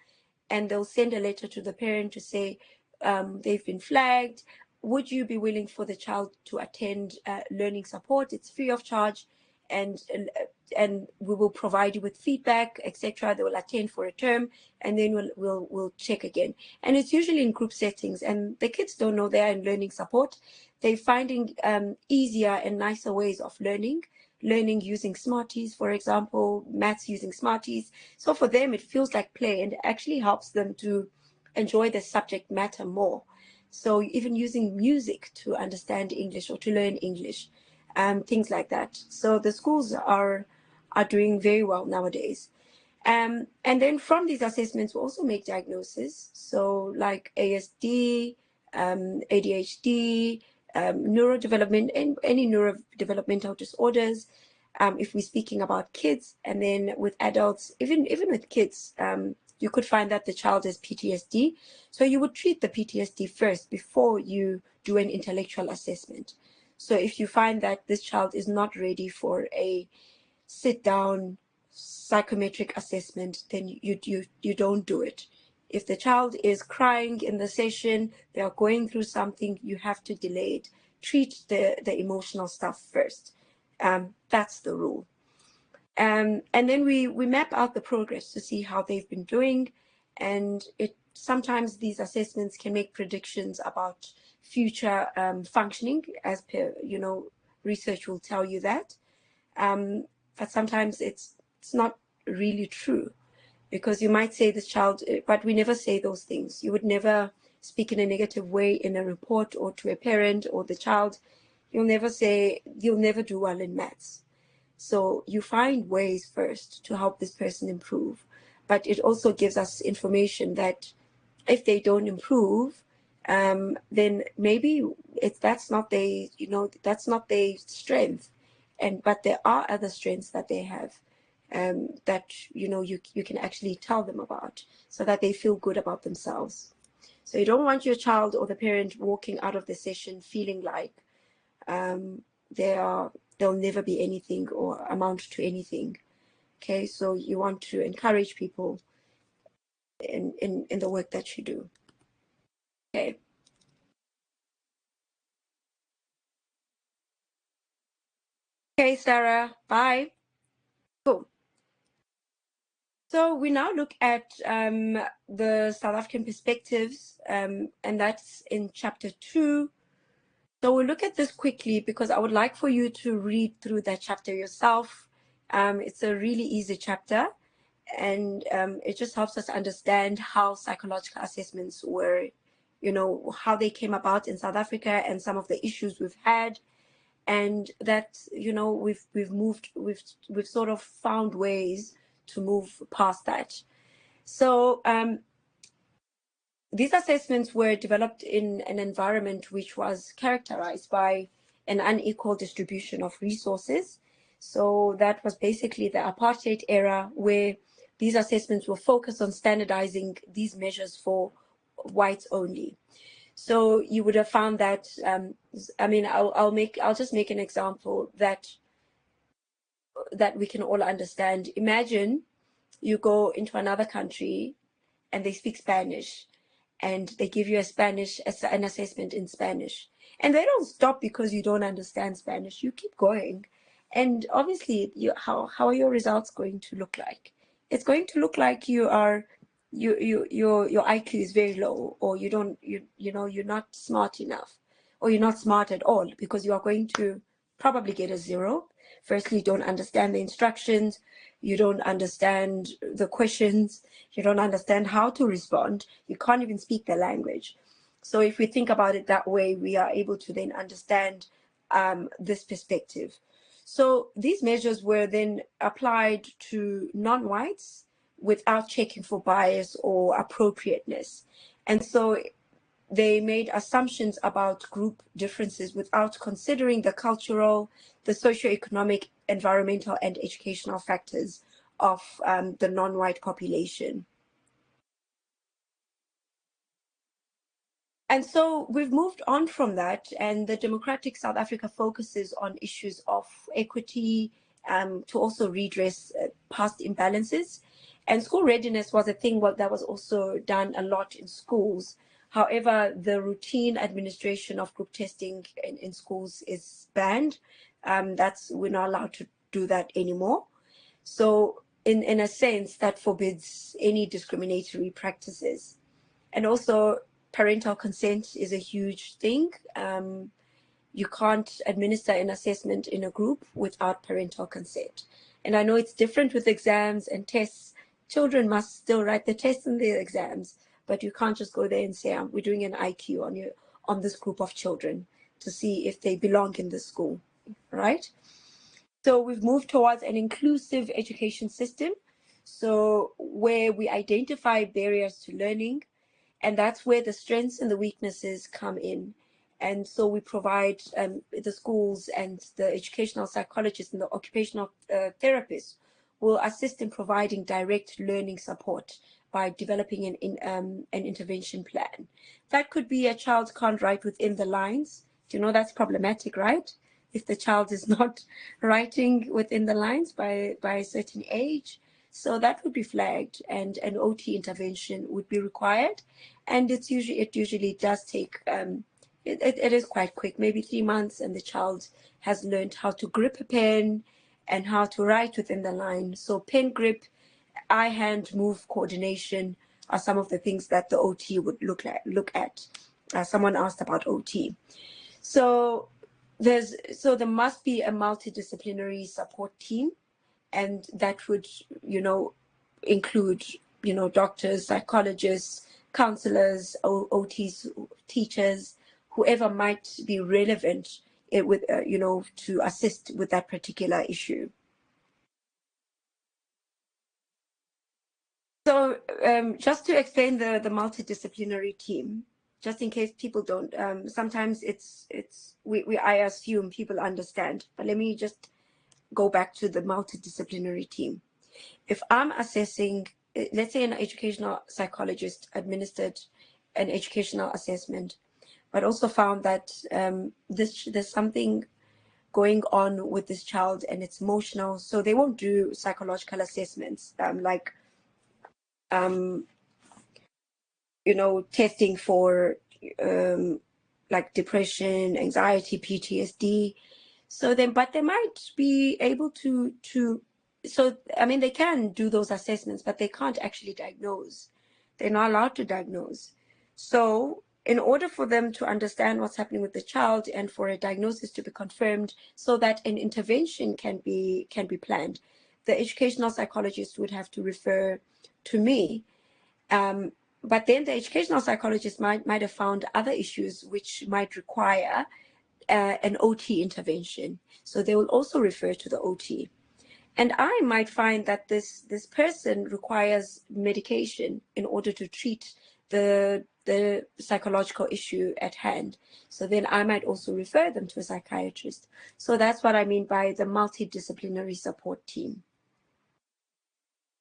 And they'll send a letter to the parent to say, they've been flagged. Would you be willing for the child to attend learning support? It's free of charge, and we will provide you with feedback, etc. They will attend for a term, and then we'll check again. And it's usually in group settings, and the kids don't know they're in learning support. They're finding easier and nicer ways of learning using Smarties, for example, maths using Smarties. So for them, it feels like play, and it actually helps them to enjoy the subject matter more. So even using music to understand English or to learn English, things like that. So the schools are doing very well nowadays. And then from these assessments, we also make diagnoses. So like ASD, ADHD, neurodevelopment, and any neurodevelopmental disorders. If we're speaking about kids, and then with adults, even with kids, you could find that the child has PTSD. So you would treat the PTSD first before you do an intellectual assessment. So if you find that this child is not ready for a sit-down psychometric assessment, then you don't do it. If the child is crying in the session, they are going through something, you have to delay it. Treat the emotional stuff first. That's the rule. And then we map out the progress to see how they've been doing. And sometimes these assessments can make predictions about future functioning, as per, research will tell you that. But sometimes it's not really true, because you might say this child, but we never say those things. You would never speak in a negative way in a report or to a parent or the child. You'll never say, you'll never do well in maths. So you find ways first to help this person improve. But it also gives us information that if they don't improve, then maybe that's not their strength. But there are other strengths that they have, that you can actually tell them about, so that they feel good about themselves. So you don't want your child or the parent walking out of the session feeling like they'll never be anything or amount to anything. Okay, so you want to encourage people in the work that you do. Okay. Okay, Sarah, bye. Cool. So we now look at the South African perspectives, and that's in chapter 2. So we'll look at this quickly because I would like for you to read through that chapter yourself. It's a really easy chapter. And it just helps us understand how psychological assessments were, how they came about in South Africa and some of the issues we've had, and that we've sort of found ways to move past that. So these assessments were developed in an environment which was characterized by an unequal distribution of resources. So that was basically the apartheid era, where these assessments were focused on standardizing these measures for whites only. So you would have found that, I'll just make an example that we can all understand. Imagine you go into another country and they speak Spanish, and they give you an assessment in Spanish. And they don't stop because you don't understand Spanish. You keep going. And obviously, how are your results going to look like? It's going to look like your IQ is very low, or you're not smart enough, or you're not smart at all, because you are going to probably get a 0. Firstly, you don't understand the instructions, you don't understand the questions, you don't understand how to respond, you can't even speak the language. So if we think about it that way, we are able to then understand this perspective. So these measures were then applied to non-whites without checking for bias or appropriateness. And so they made assumptions about group differences without considering the cultural, the socioeconomic, environmental, and educational factors of the non-white population. And so we've moved on from that, and the Democratic South Africa focuses on issues of equity, to also redress past imbalances. And school readiness was a thing that was also done a lot in schools. However, the routine administration of group testing in schools is banned. We're not allowed to do that anymore. So in a sense, that forbids any discriminatory practices. And also, parental consent is a huge thing. You can't administer an assessment in a group without parental consent. And I know it's different with exams and tests. Children must still write the tests and the exams, but you can't just go there and say, we're doing an IQ on this group of children to see if they belong in this school, right? So we've moved towards an inclusive education system, so where we identify barriers to learning, and that's where the strengths and the weaknesses come in. And so we provide the schools and the educational psychologists and the occupational therapists will assist in providing direct learning support by developing an intervention plan. That could be a child can't write within the lines. Do you know that's problematic, right? If the child is not writing within the lines by a certain age. So that would be flagged, and an OT intervention would be required. And it usually does take, it is quite quick, maybe 3 months, and the child has learned how to grip a pen and how to write within the line. So pen grip, eye hand move coordination are some of the things that the OT would look at. Someone asked about OT. So there must be a multidisciplinary support team, and that would include doctors, psychologists, counselors, OTs, teachers, whoever might be relevant to assist with that particular issue. So just to explain the multidisciplinary team, just in case people don't, sometimes I assume people understand, but let me just go back to the multidisciplinary team. If I'm assessing, let's say an educational psychologist administered an educational assessment, but also found that there's something going on with this child and it's emotional, so they won't do psychological assessments testing for like depression, anxiety, PTSD. But they might be able to they can do those assessments, but they can't actually diagnose. They're not allowed to diagnose. So in order for them to understand what's happening with the child and for a diagnosis to be confirmed so that an intervention can be planned, the educational psychologist would have to refer to me. But then the educational psychologist might have found other issues which might require an OT intervention. So they will also refer to the OT. And I might find that this person requires medication in order to treat the psychological issue at hand. So then I might also refer them to a psychiatrist. So that's what I mean by the multidisciplinary support team.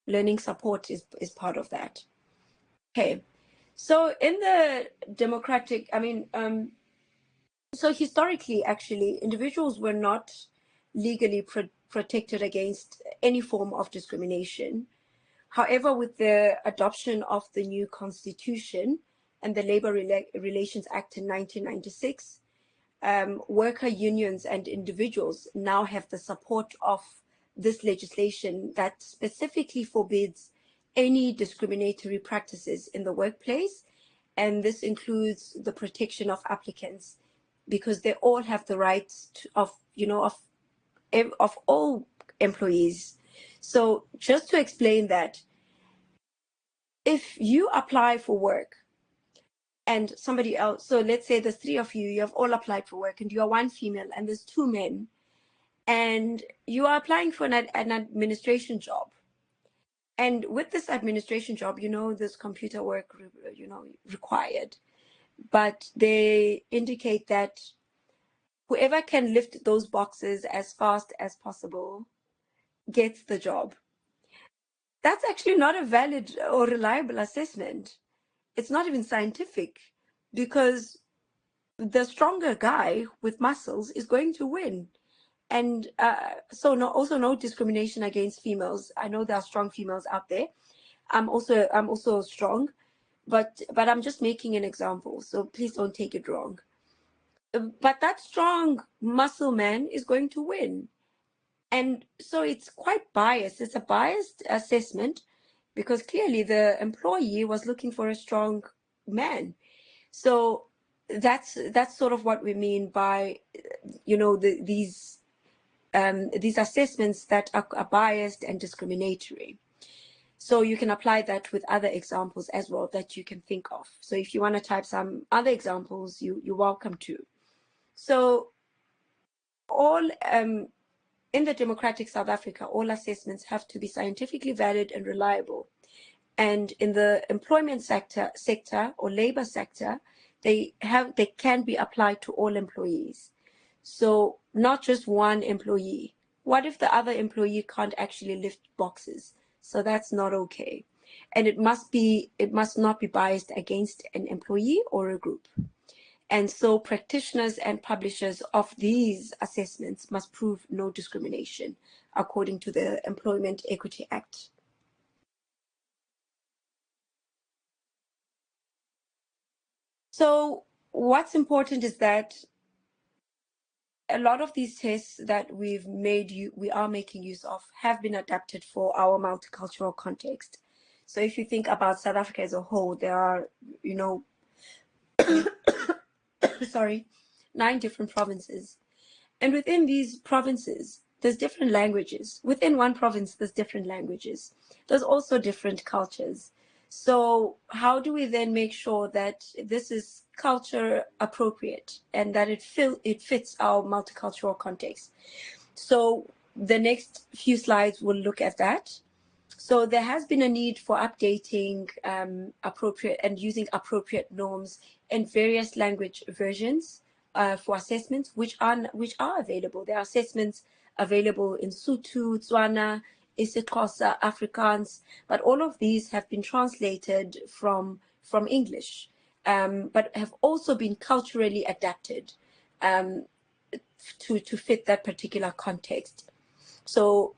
Learning support is part of that. Okay. So in the democratic, so historically, actually, individuals were not legally protected against any form of discrimination. However, with the adoption of the new constitution and the Labor Relations Act in 1996, worker unions and individuals now have the support of this legislation that specifically forbids any discriminatory practices in the workplace. And this includes the protection of applicants, because they all have the rights of all employees. So just to explain that, if you apply for work and somebody else, so let's say there's three of you, you have all applied for work and you are one female and there's two men, and you are applying for an administration job. And with this administration job, there's computer work, required. But they indicate that whoever can lift those boxes as fast as possible gets the job. That's actually not a valid or reliable assessment. It's not even scientific, because the stronger guy with muscles is going to win. And so also no discrimination against females. I know there are strong females out there. I'm also strong, but I'm just making an example. So please don't take it wrong. But that strong muscle man is going to win. And so it's quite biased. It's a biased assessment, because clearly the employee was looking for a strong man. So that's sort of what we mean by, these assessments that are biased and discriminatory. So you can apply that with other examples as well that you can think of. So if you want to type some other examples, you're welcome to. So all in the democratic South Africa, all assessments have to be scientifically valid and reliable. And in the employment sector or labor sector, they can be applied to all employees. So not just one employee. What if the other employee can't actually lift boxes? So that's not okay. And it must not be biased against an employee or a group. And so practitioners and publishers of these assessments must prove no discrimination according to the Employment Equity Act. So what's important is that a lot of these tests that we are making use of have been adapted for our multicultural context. So if you think about South Africa as a whole, there are, sorry, 9 different provinces. And within these provinces, there's different languages. Within one province, there's different languages. There's also different cultures. So how do we then make sure that this is culture appropriate and that it fits our multicultural context? So the next few slides will look at that. So there has been a need for updating appropriate and using appropriate norms in various language versions for assessments, which are available. There are assessments available in Sotho, Tswana, isiXhosa, Afrikaans, but all of these have been translated from English, but have also been culturally adapted to fit that particular context. So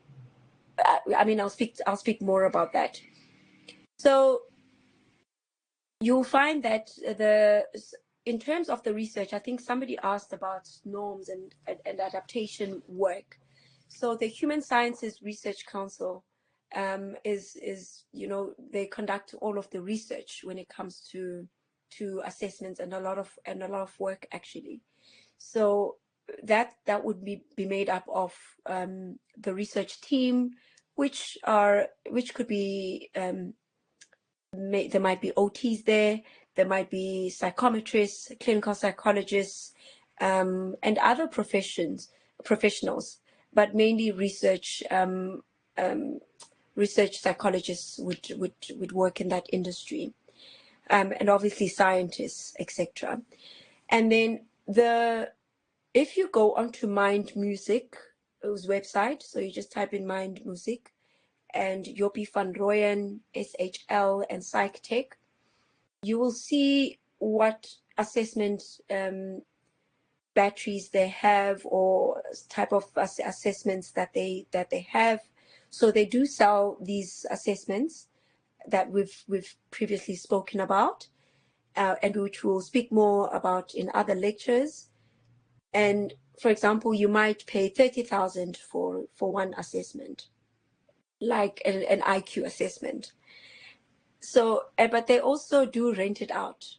I'll speak more about that. So you'll find that in terms of the research, I think somebody asked about norms and adaptation work. So the Human Sciences Research Council is they conduct all of the research when it comes to assessments and a lot of work actually. So that would be made up of the research team, which could be there might be OTs there, there might be psychometrists, clinical psychologists, and other professionals, but mainly research psychologists would work in that industry, and obviously scientists, etc. And then if you go onto Mind Music's website, so you just type in Mind Music and Joppie van Rooyen, SHL, and PsychTech, you will see what assessment batteries they have, or type of assessments that they have. So they do sell these assessments that we've previously spoken about, and which we'll speak more about in other lectures. And for example, you might pay 30,000 for one assessment, like an IQ assessment. So, but they also do rent it out,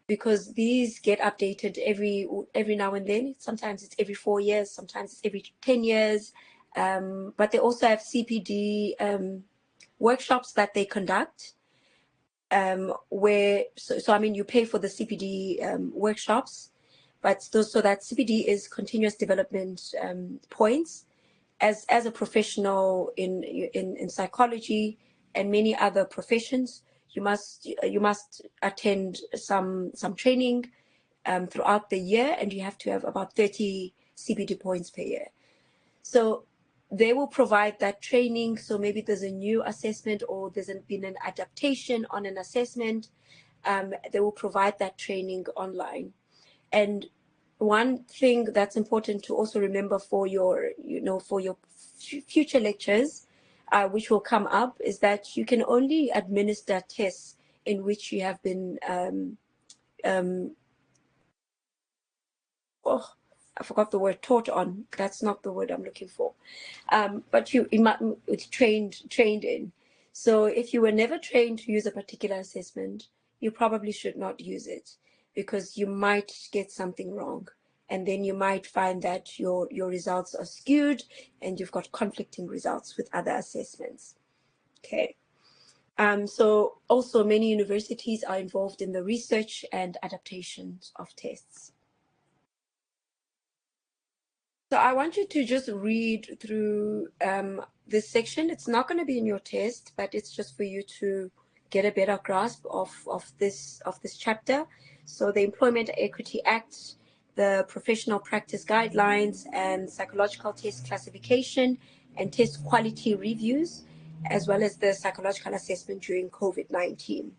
because these get updated every now and then. Sometimes it's every 4 years, sometimes it's every 10 years. But they also have CPD workshops that they conduct, where so I mean, you pay for the CPD workshops, but so that CPD is continuous development points. As a professional in psychology and many other professions, you must attend some training throughout the year, and you have to have about 30 CPD points per year. So they will provide that training. So maybe there's a new assessment, or there's been an adaptation on an assessment. They will provide that training online. And one thing that's important to also remember for your future lectures, which will come up, is that you can only administer tests in which you have been I forgot the word, taught on. That's not the word I'm looking for. But you might trained in. So if you were never trained to use a particular assessment, you probably should not use it, because you might get something wrong, and then you might find that your results are skewed and you've got conflicting results with other assessments. Okay. So also many universities are involved in the research and adaptations of tests. So I want you to just read through this section. It's not going to be in your test, but it's just for you to get a better grasp of this chapter. So the Employment Equity Act, the Professional Practice Guidelines, and Psychological Test Classification and Test Quality Reviews, as well as the psychological assessment during COVID-19.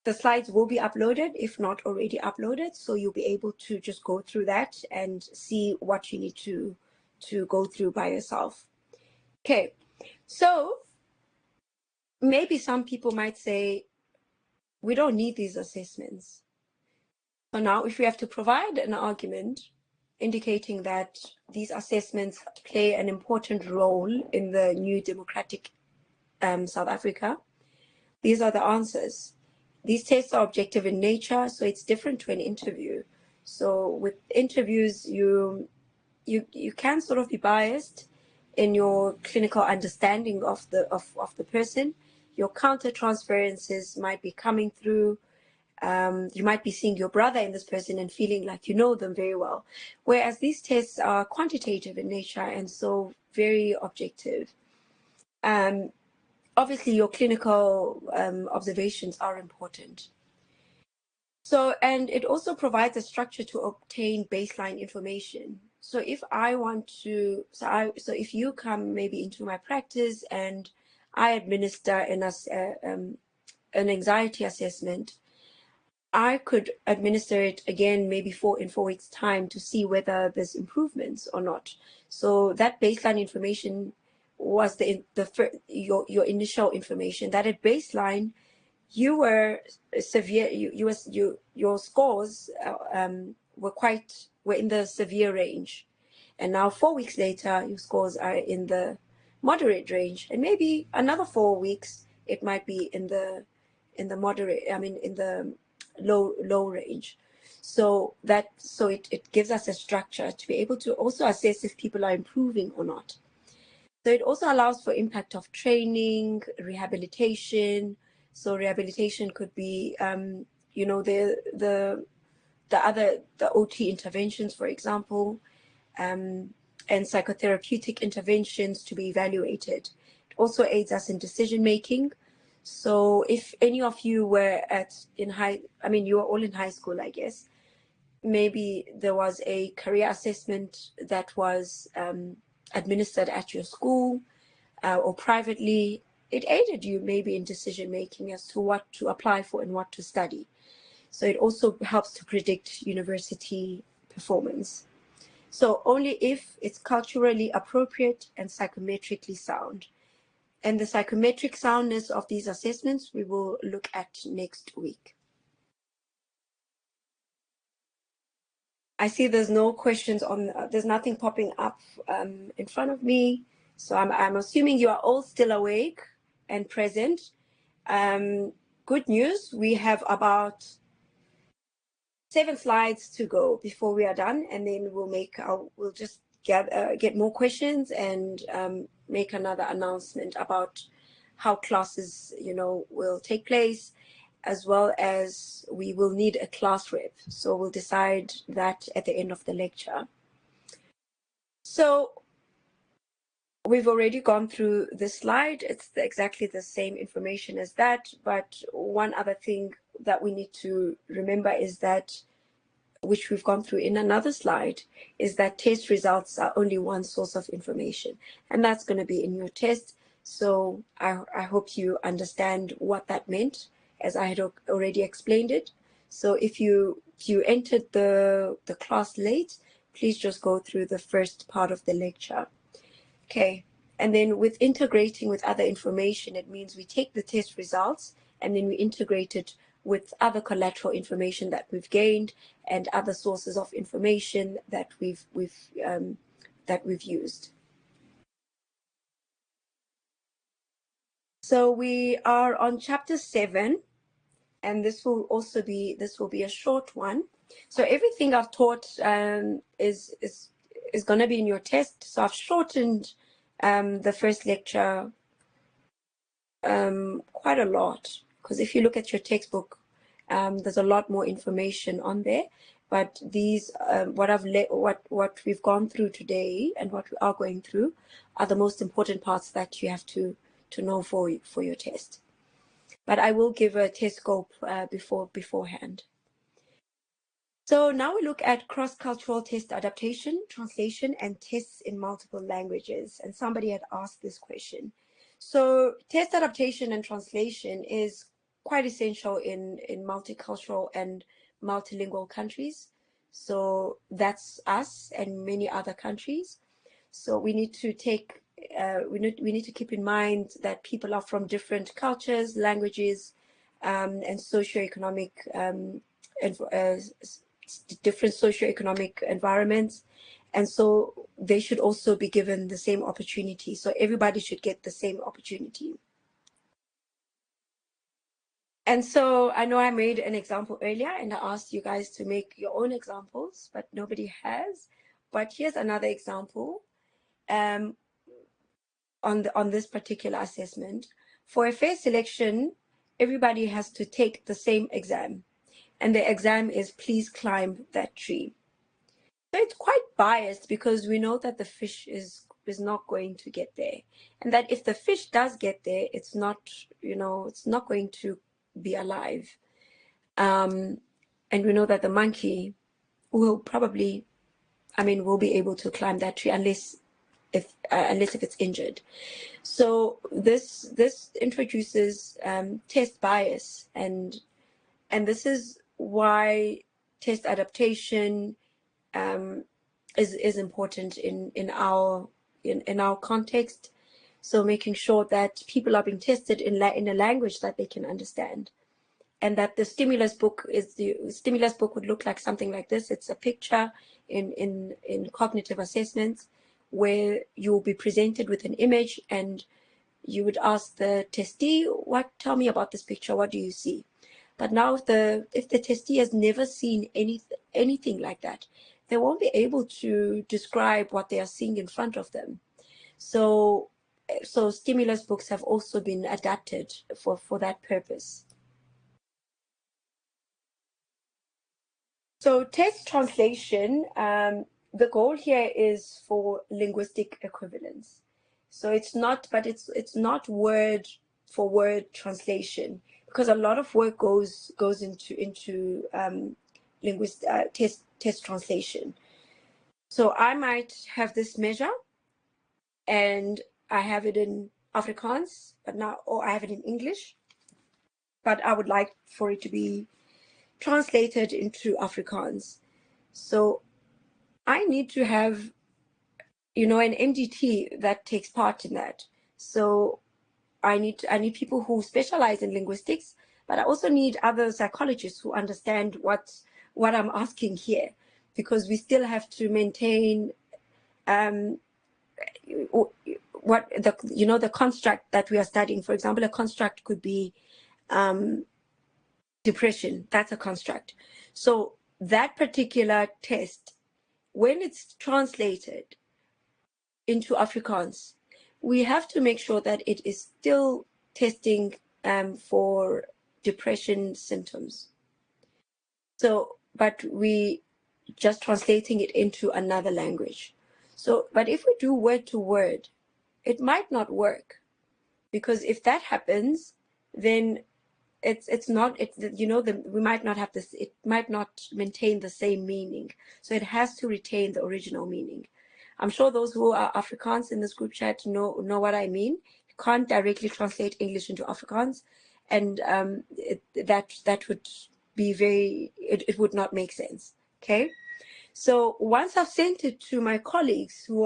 The slides will be uploaded, if not already uploaded, so you'll be able to just go through that and see what you need to go through by yourself. Okay, so maybe some people might say, we don't need these assessments. So now if we have to provide an argument indicating that these assessments play an important role in the new democratic South Africa, these are the answers. These tests are objective in nature, so it's different to an interview. So with interviews, you can sort of be biased in your clinical understanding of the person. Your counter transferences might be coming through. You might be seeing your brother in this person and feeling like you know them very well. Whereas these tests are quantitative in nature and so very objective. Obviously, your clinical observations are important. So, and it also provides a structure to obtain baseline information. So if I want to, so if you come maybe into my practice and I administer an anxiety assessment, I could administer it again maybe in 4 weeks' time to see whether there's improvements or not. So that baseline information was your initial information. That at baseline you were severe. Your scores were in the severe range, and now 4 weeks later your scores are in the moderate range, and maybe another 4 weeks it might be in the moderate. I mean, in the low range. So it gives us a structure to be able to also assess if people are improving or not. So it also allows for impact of training, rehabilitation. So rehabilitation could be, the OT interventions, for example, and psychotherapeutic interventions to be evaluated. It also aids us in decision making. So if any of you were you were all in high school, I guess, maybe there was a career assessment that was administered at your school or privately. It aided you maybe in decision making as to what to apply for and what to study. So it also helps to predict university performance. So only if it's culturally appropriate and psychometrically sound. And the psychometric soundness of these assessments we will look at next week. I see there's no questions there's nothing popping up in front of me. So I'm assuming you are all still awake and present. Good news, we have about 7 slides to go before we are done, and then we'll just get more questions and make another announcement about how classes, will take place, as well as we will need a class rep. So we'll decide that at the end of the lecture. So we've already gone through this slide. It's exactly the same information as that, but one other thing that we need to remember is that, which we've gone through in another slide, is that test results are only one source of information, and that's going to be in your test. So I hope you understand what that meant, as I had already explained it. So if you entered the class late, please just go through the first part of the lecture. Okay, and then with integrating with other information, it means we take the test results and then we integrate it with other collateral information that we've gained and other sources of information that we've used. So we are on chapter 7, and this will be a short one. So everything I've taught is going to be in your test. So I've shortened the first lecture quite a lot, because if you look at your textbook, there's a lot more information on there. But these, what we've gone through today and what we are going through, are the most important parts that you have to know for your test. But I will give a test scope beforehand. So now we look at cross-cultural test adaptation, translation, and tests in multiple languages. And somebody had asked this question. So test adaptation and translation is quite essential in multicultural and multilingual countries. So that's us and many other countries. So we need to we need to keep in mind that people are from different cultures, languages, and socioeconomic different socioeconomic environments, and so they should also be given the same opportunity. So everybody should get the same opportunity. And so I know I made an example earlier and I asked you guys to make your own examples, but nobody has. But here's another example on this particular assessment. For a fair selection, everybody has to take the same exam, and the exam is please climb that tree. So it's quite biased because we know that the fish is not going to get there, and that if the fish does get there, it's not going to be alive. And we know that the monkey will probably, will be able to climb that tree unless if it's injured. So this introduces test bias, and this is why test adaptation is important in our context. So making sure that people are being tested in a language that they can understand, and that the stimulus book would look like something like this. It's a picture in cognitive assessments where you will be presented with an image, and you would ask the testee, tell me about this picture, what do you see? But now if the testee has never seen anything like that, they won't be able to describe what they are seeing in front of them. So stimulus books have also been adapted for that purpose. So text translation, the goal here is for linguistic equivalence. So it's not word for word translation, because a lot of work goes into test translation. So I might have this measure, and I have it in Afrikaans, or I have it in English, but I would like for it to be translated into Afrikaans. So I need to have, an MDT that takes part in that. So I need people who specialize in linguistics, but I also need other psychologists who understand what I'm asking here, because we still have to maintain what the construct that we are studying. For example, a construct could be depression. That's a construct. So that particular test, when it's translated into Afrikaans, we have to make sure that it is still testing for depression symptoms. So, but we just translating it into another language. So, but if we do word to word, it might not work, because if that happens, then we might not have this, it might not maintain the same meaning. So it has to retain the original meaning. I'm sure those who are Afrikaans in this group chat know what I mean. You can't directly translate English into Afrikaans, and that would be it would not make sense. Okay, so once I've sent it to my colleagues who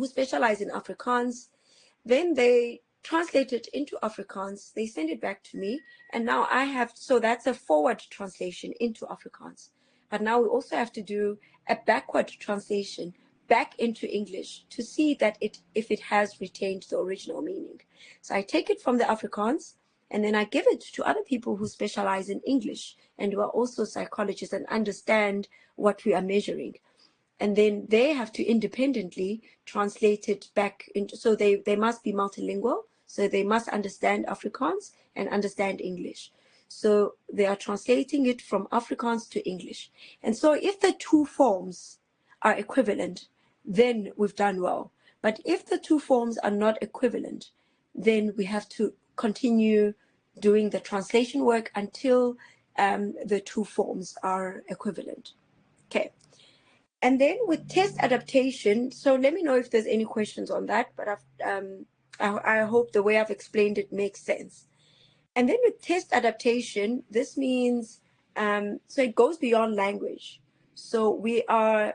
specialize in Afrikaans, then they translate it into Afrikaans, they send it back to me, and now so that's a forward translation into Afrikaans. But now we also have to do a backward translation back into English to see that if it has retained the original meaning. So I take it from the Afrikaans, and then I give it to other people who specialize in English and who are also psychologists and understand what we are measuring. And then they have to independently translate it back into, so they must be multilingual, so they must understand Afrikaans and understand English. So they are translating it from Afrikaans to English. And so if the two forms are equivalent, then we've done well. But if the two forms are not equivalent, then we have to continue doing the translation work until the two forms are equivalent. Okay. And then with test adaptation, so let me know if there's any questions on that, but I hope the way I've explained it makes sense. And then with test adaptation, this means, so it goes beyond language. So we are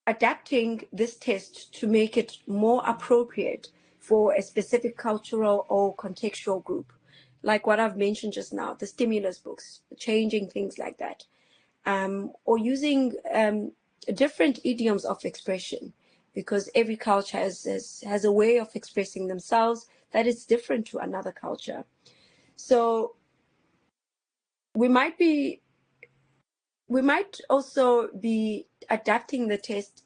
adapting this test to make it more appropriate for a specific cultural or contextual group, like what I've mentioned just now, the stimulus books, changing things like that. Or using different idioms of expression, because every culture has a way of expressing themselves that is different to another culture. So we might also be adapting the test.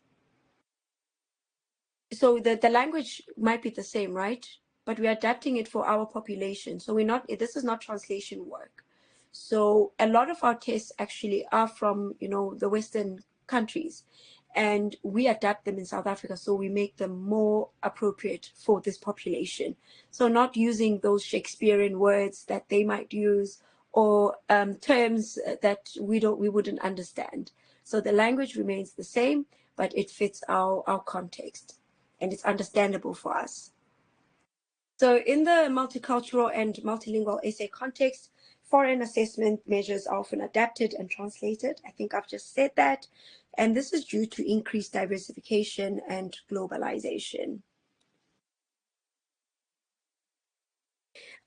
So the language might be the same, right? But we're adapting it for our population. So this is not translation work. So a lot of our tests actually are from, the Western countries, and we adapt them in South Africa. So we make them more appropriate for this population. So not using those Shakespearean words that they might use, or terms that we wouldn't understand. So the language remains the same, but it fits our context, and it's understandable for us. So in the multicultural and multilingual essay context, foreign assessment measures are often adapted and translated. I think I've just said that. And this is due to increased diversification and globalization.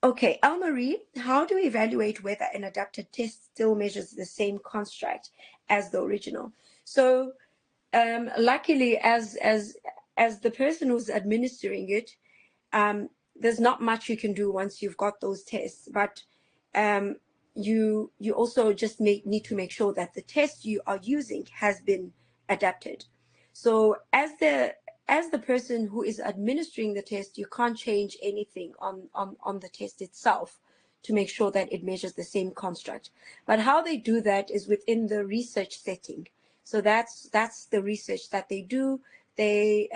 Okay, Elmarie, how do we evaluate whether an adapted test still measures the same construct as the original? So luckily, as the person who's administering it, there's not much you can do once you've got those tests, but you also just need to make sure that the test you are using has been adapted. So as the person who is administering the test, you can't change anything on the test itself to make sure that it measures the same construct. But how they do that is within the research setting. So that's the research that they do. They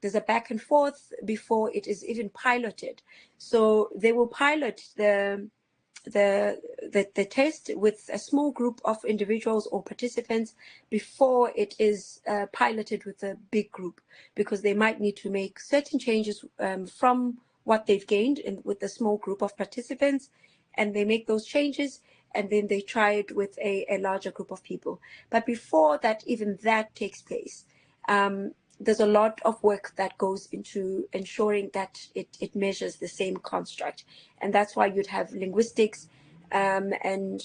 there's a back and forth before it is even piloted. So they will pilot the test with a small group of individuals or participants before it is piloted with a big group, because they might need to make certain changes from what they've gained with a small group of participants, and they make those changes and then they try it with a larger group of people. But before that, even that takes place, there's a lot of work that goes into ensuring that it measures the same construct. And that's why you'd have linguistics and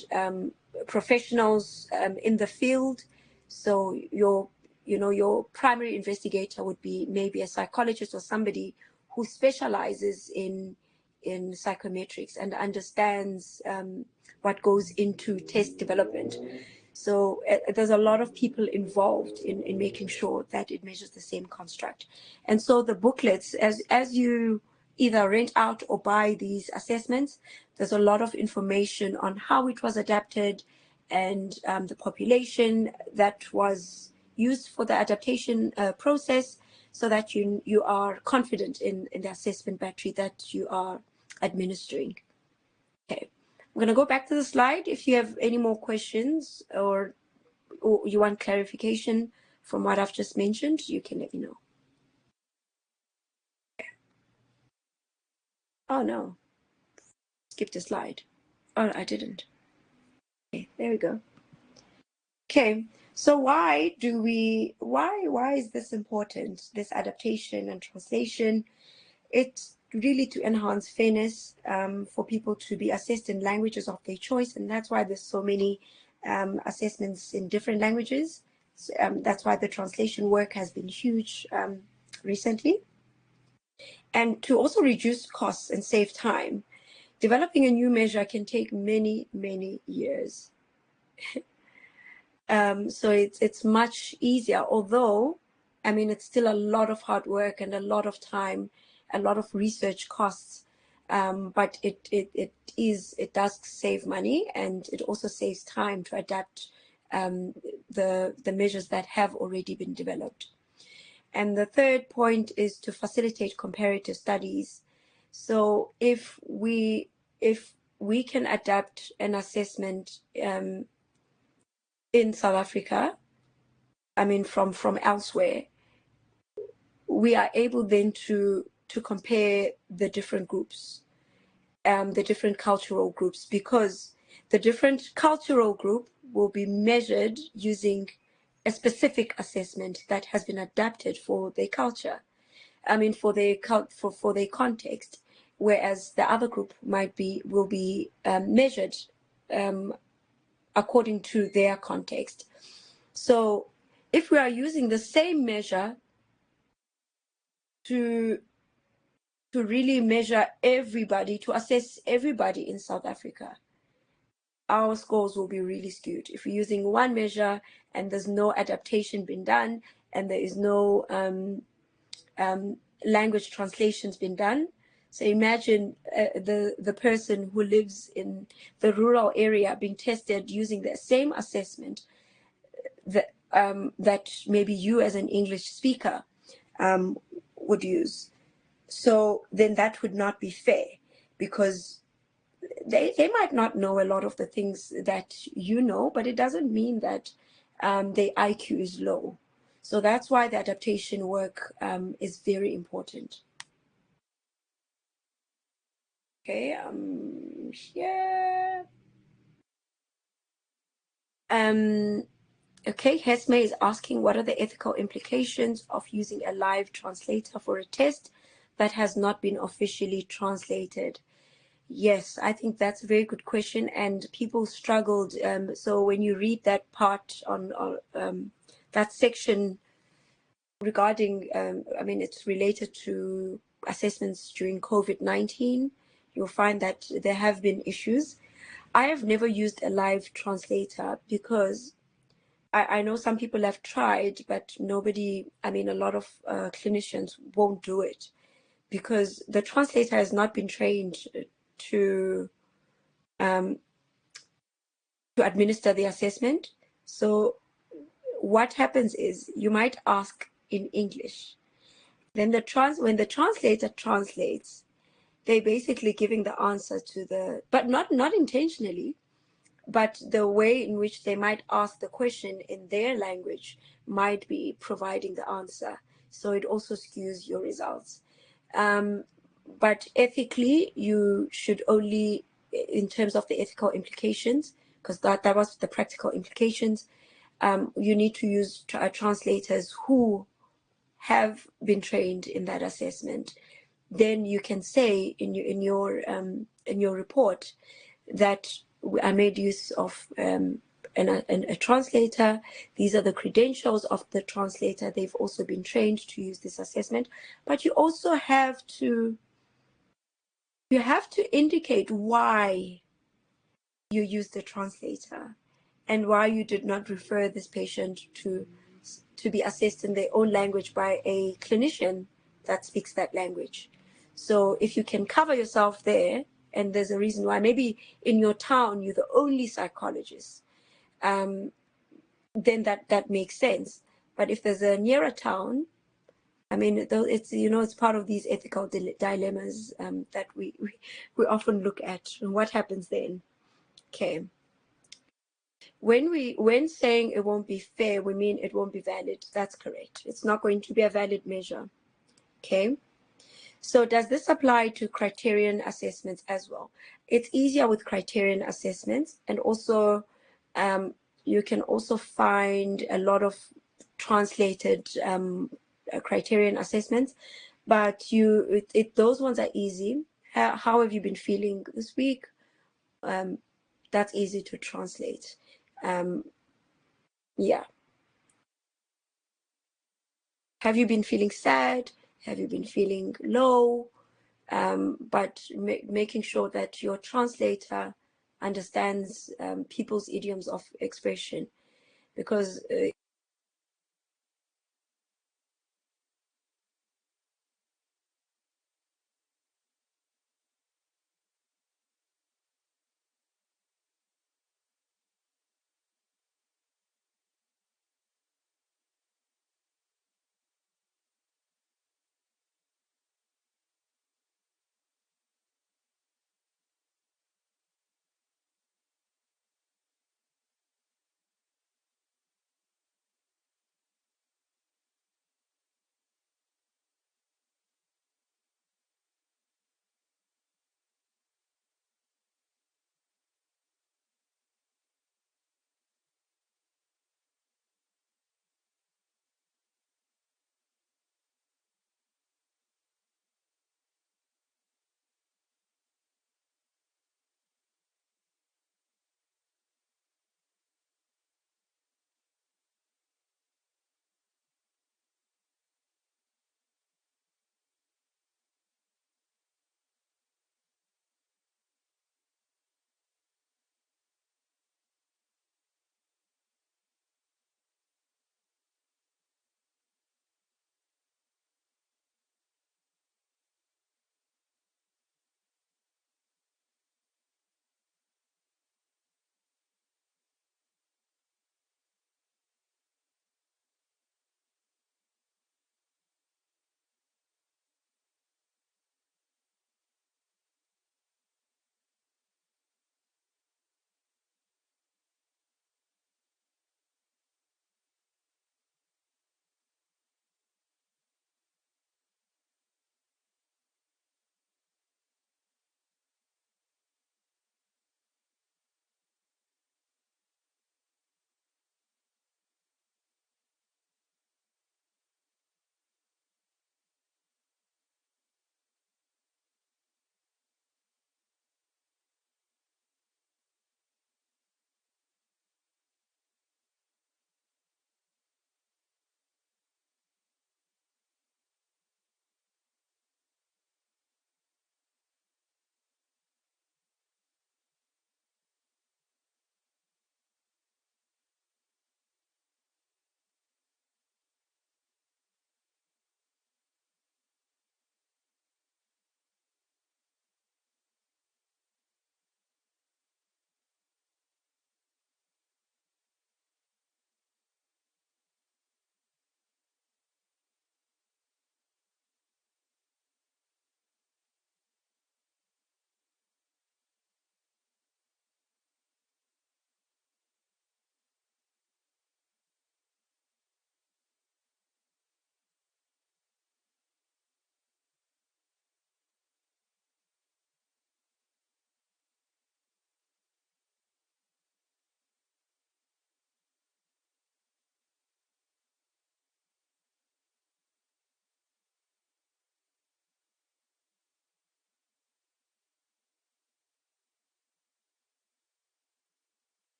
professionals in the field. So your primary investigator would be maybe a psychologist or somebody who specializes in psychometrics and understands what goes into test development. So there's a lot of people involved in making sure that it measures the same construct. And so the booklets, as you either rent out or buy these assessments, there's a lot of information on how it was adapted and the population that was used for the adaptation process, so that you are confident in the assessment battery that you are administering. Okay, I'm going to go back to the slide. If you have any more questions or you want clarification from what I've just mentioned, you can let me know. Okay. Oh no, skipped a slide. Oh, I didn't. Okay, there we go. Okay, so why is this important, this adaptation and translation? It's really to enhance fairness for people to be assessed in languages of their choice, and that's why there's so many assessments in different languages. So, that's why the translation work has been huge recently. And to also reduce costs and save time, developing a new measure can take many, many years. So it's much easier, although, I mean, it's still a lot of hard work and a lot of time, a lot of research costs, but it does save money, and it also saves time to adapt the measures that have already been developed. And the third point is to facilitate comparative studies. So if we can adapt an assessment in South Africa, I mean from elsewhere, we are able then to compare the different groups, the different cultural groups, because the different cultural group will be measured using a specific assessment that has been adapted for their culture. I mean, for their context, whereas the other group will be measured according to their context. So if we are using the same measure to really measure everybody, to assess everybody in South Africa, our scores will be really skewed. If we're using one measure and there's no adaptation been done, and there is no language translations been done. So imagine the person who lives in the rural area being tested using the same assessment that maybe you as an English speaker would use. So then that would not be fair, because they might not know a lot of the things that you know, but it doesn't mean that their IQ is low. So that's why the adaptation work is very important. Okay, here. Okay, Hesme is asking, what are the ethical implications of using a live translator for a test that has not been officially translated? Yes, I think that's a very good question, and people struggled. So when you read that part on that section regarding, I mean, it's related to assessments during COVID-19, you'll find that there have been issues. I have never used a live translator because I know some people have tried, but nobody, I mean, a lot of clinicians won't do it because the translator has not been trained to um, to administer the assessment. So what happens is you might ask in English, then when the translator translates, they're basically giving the answer to the, but not intentionally, but the way in which they might ask the question in their language might be providing the answer. So it also skews your results. But ethically, you should only, in terms of the ethical implications, because that was the practical implications, you need to use translators who have been trained in that assessment. Then you can say in your report that I made use of a translator. These are the credentials of the translator. They've also been trained to use this assessment. But you also have to indicate why you use the translator and why you did not refer this patient to be assessed in their own language by a clinician that speaks that language. So if you can cover yourself there, and there's a reason why, maybe in your town you're the only psychologist, then that makes sense. But if there's a nearer town, I mean, it's, it's part of these ethical dilemmas that we often look at. And what happens then? Okay. When saying it won't be fair, we mean it won't be valid. That's correct. It's not going to be a valid measure. Okay. So does this apply to criterion assessments as well? It's easier with criterion assessments, and also you can also find a lot of translated criterion assessments, but those ones are easy. How have you been feeling this week? That's easy to translate. Yeah. Have you been feeling sad? Have you been feeling low? But making sure that your translator understands people's idioms of expression, because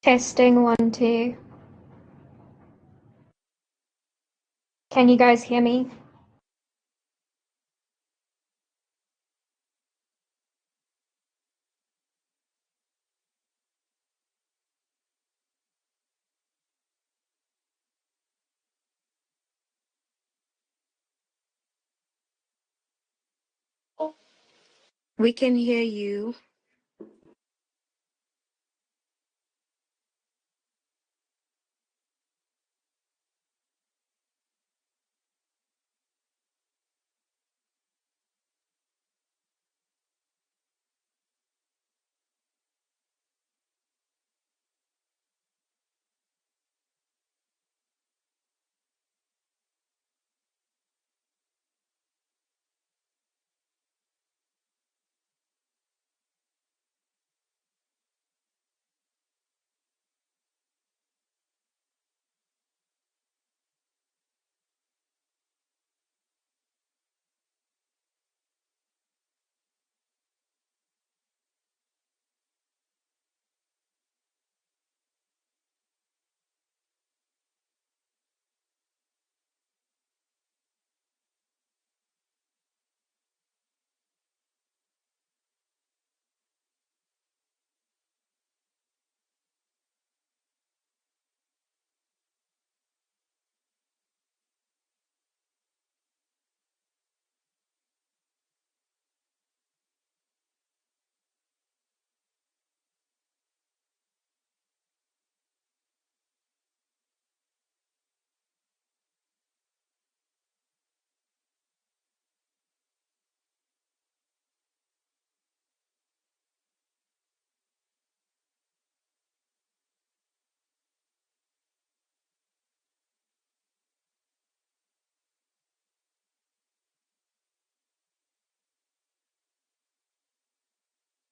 Testing 1, 2. Can you guys hear me? We can hear you.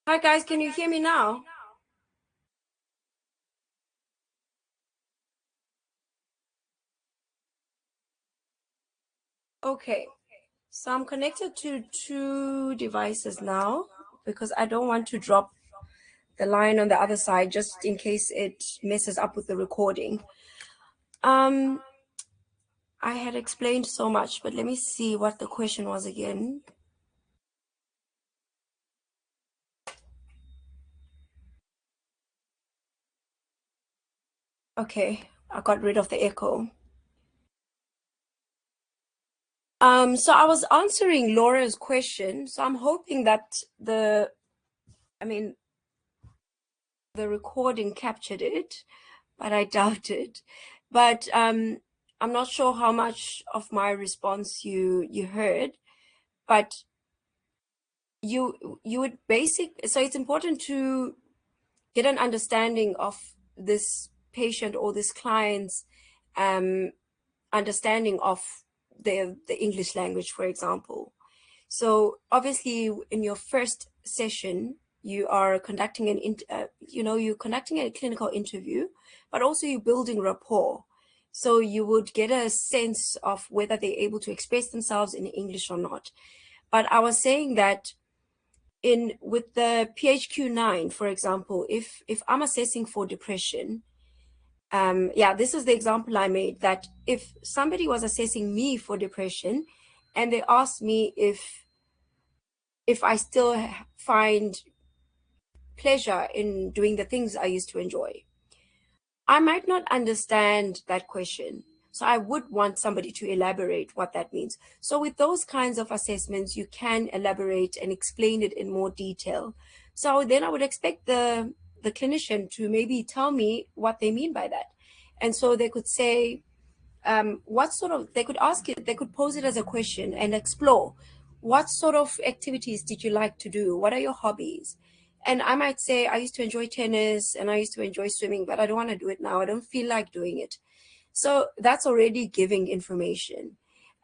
Hi guys, can you hear me now? Okay, so I'm connected to 2 devices now because I don't want to drop the line on the other side just in case it messes up with the recording. I had explained so much, but let me see what the question was again. Okay, I got rid of the echo. So I was answering Laura's question. So I'm hoping that the recording captured it, but I doubt it. But I'm not sure how much of my response you heard, but you would so it's important to get an understanding of this patient or this client's understanding of the English language, for example. So obviously, in your first session, you are conducting you're conducting a clinical interview, but also you're building rapport. So you would get a sense of whether they're able to express themselves in English or not. But I was saying that with the PHQ-9, for example, if I'm assessing for depression, this is the example I made, that if somebody was assessing me for depression and they asked me if I still find pleasure in doing the things I used to enjoy, I might not understand that question. So I would want somebody to elaborate what that means. So with those kinds of assessments, you can elaborate and explain it in more detail. So then I would expect the clinician to maybe tell me what they mean by that. And so they could say, they could ask it, they could pose it as a question and explore what sort of activities did you like to do? What are your hobbies? And I might say, I used to enjoy tennis and I used to enjoy swimming, but I don't want to do it now. I don't feel like doing it. So that's already giving information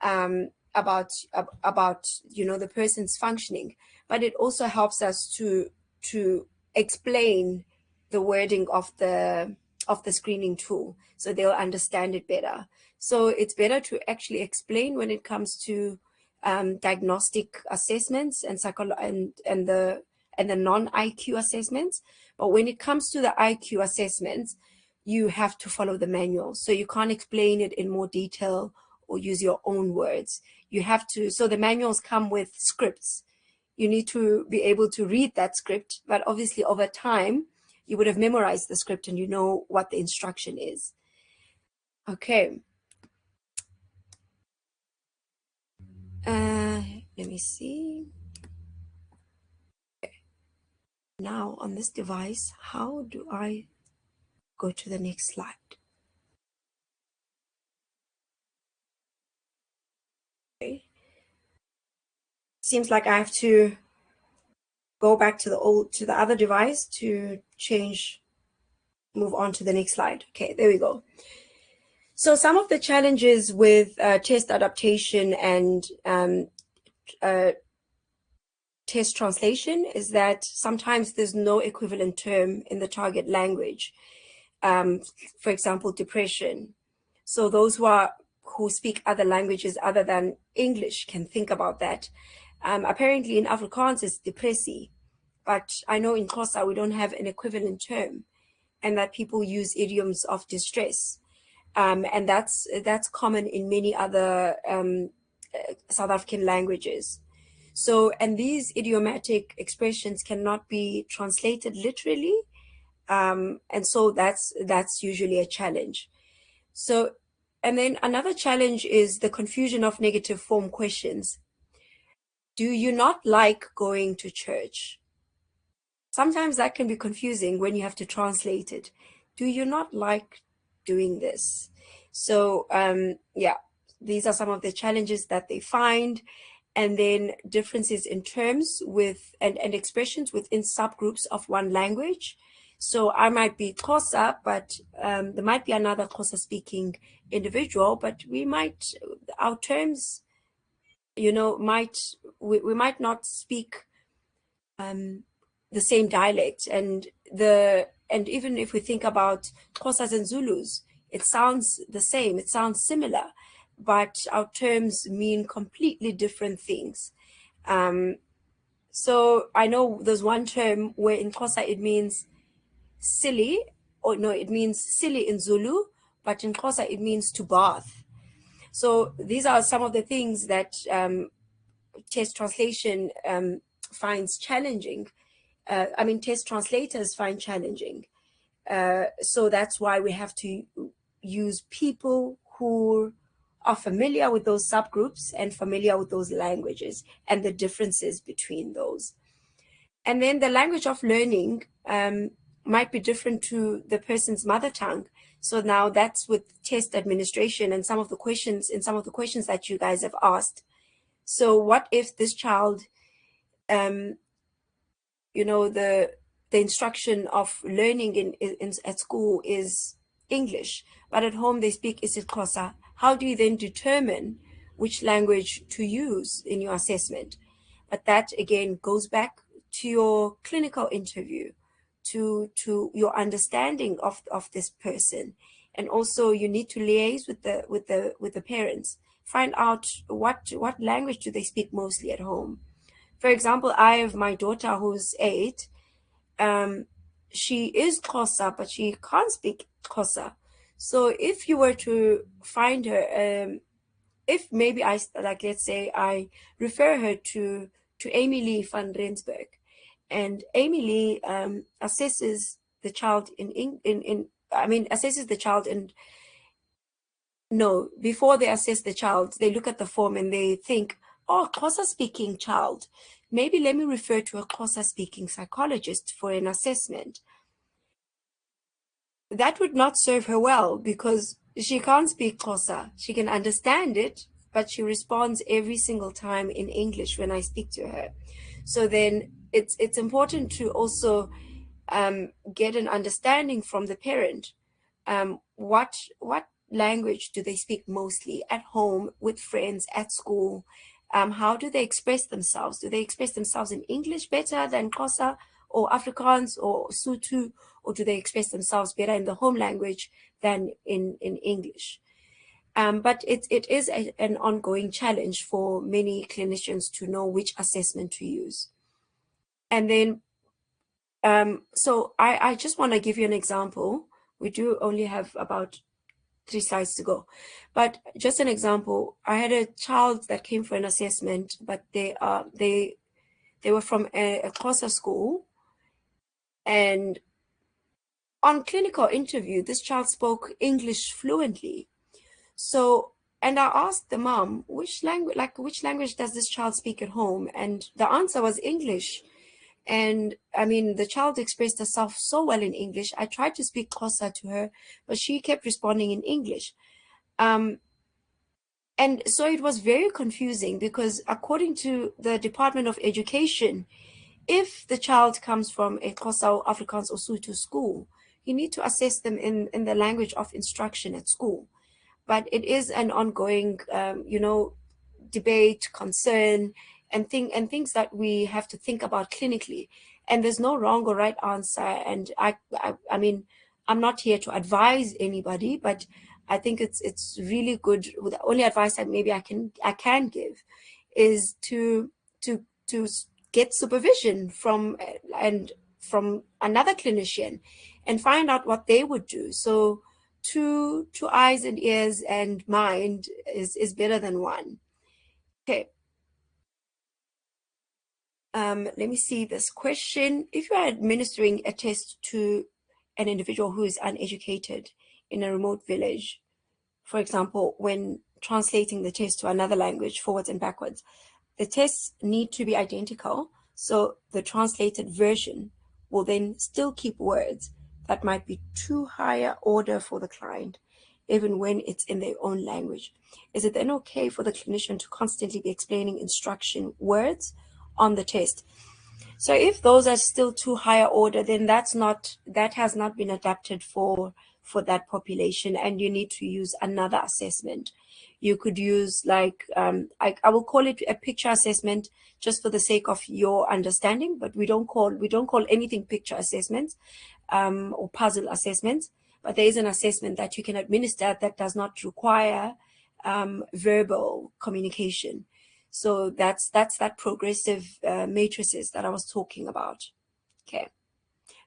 about the person's functioning, but it also helps us to explain the wording of the screening tool so they'll understand it better. So it's better to actually explain when it comes to diagnostic assessments and and the non-IQ assessments. But when it comes to the IQ assessments, you have to follow the manual. So you can't explain it in more detail or use your own words. You have to, so the manuals come with scripts. You need to be able to read that script, but obviously over time, you would have memorized the script and you know what the instruction is. Okay. Let me see. Okay. Now on this device, how do I go to the next slide? Okay. Seems like I have to go back to the other device to move on to the next slide. Okay, there we go. So some of the challenges with test adaptation and test translation is that sometimes there's no equivalent term in the target language. For example, depression. So those who speak other languages other than English can think about that. Apparently in Afrikaans it's depressie, but I know in Xhosa we don't have an equivalent term, and that people use idioms of distress. And that's common in many other South African languages. So, and these idiomatic expressions cannot be translated literally. And so that's usually a challenge. So, and then another challenge is the confusion of negative form questions. Do you not like going to church? Sometimes that can be confusing when you have to translate it. Do you not like doing this? So yeah, these are some of the challenges that they find. And then differences in terms with and expressions within subgroups of one language. So I might be Xhosa, but there might be another Xhosa speaking individual, but our terms, you know, we might not speak the same dialect, and even if we think about Xhosas and Zulus, it sounds the same, it sounds similar, but our terms mean completely different things. So I know there's one term where in Xhosa it means silly, or no, it means silly in Zulu, but in Xhosa it means to bath. So these are some of the things that test translation finds challenging. Test translators find challenging. So that's why we have to use people who are familiar with those subgroups and familiar with those languages and the differences between those. And then the language of learning might be different to the person's mother tongue. So now that's with test administration and some of the questions that you guys have asked. So what if this child, the instruction of learning at school is English, but at home they speak isiXhosa? How do you then determine which language to use in your assessment? But that again goes back to your clinical interview, to your understanding of this person, and also you need to liaise with the parents. Find out what language do they speak mostly at home. For example, I have my daughter who's 8. She is Xhosa, but she can't speak Xhosa. So if you were to find her, if maybe let's say I refer her to Amy Lee van Rensburg, and Amy Lee assesses the child assesses the child, and no, before they assess the child, they look at the form and they think, oh, Xhosa speaking child, maybe let me refer to a Xhosa speaking psychologist for an assessment. That would not serve her well because she can't speak Xhosa. She can understand it, but she responds every single time in English when I speak to her. So then it's important to also get an understanding from the parent. What language do they speak mostly at home, with friends, at school? How do they express themselves? Do they express themselves in English better than Xhosa or Afrikaans or Sotho, or do they express themselves better in the home language than in English? But it is an ongoing challenge for many clinicians to know which assessment to use. And then, so I just want to give you an example. We do only have about 3 slides to go, but just an example. I had a child that came for an assessment, but they were from a Xhosa school, and on clinical interview, this child spoke English fluently. So, and I asked the mom, which language does this child speak at home? And the answer was English. And I mean, the child expressed herself so well in English. I tried to speak Xhosa to her, but she kept responding in English. And so it was very confusing because according to the Department of Education, if the child comes from a Xhosa or Afrikaans or Sotho school, you need to assess them in the language of instruction at school. But it is an ongoing, debate, concern, and things that we have to think about clinically. And there's no wrong or right answer. And I mean, I'm not here to advise anybody, but I think it's really good. The only advice that maybe I can give is to get supervision from another clinician and find out what they would do. So two eyes and ears and mind is better than one. Okay. Let me see this question. If you are administering a test to an individual who is uneducated in a remote village, for example, when translating the test to another language forwards and backwards, the tests need to be identical. So the translated version will then still keep words that might be too higher order for the client, even when it's in their own language. Is it then okay for the clinician to constantly be explaining instruction words on the test? So if those are still too higher order, then that has not been adapted for that population, and you need to use another assessment. You could use like I will call it a picture assessment just for the sake of your understanding, but we don't call anything picture assessments or puzzle assessments. But there is an assessment that you can administer that does not require verbal communication. So that's that progressive matrices that I was talking about. Okay.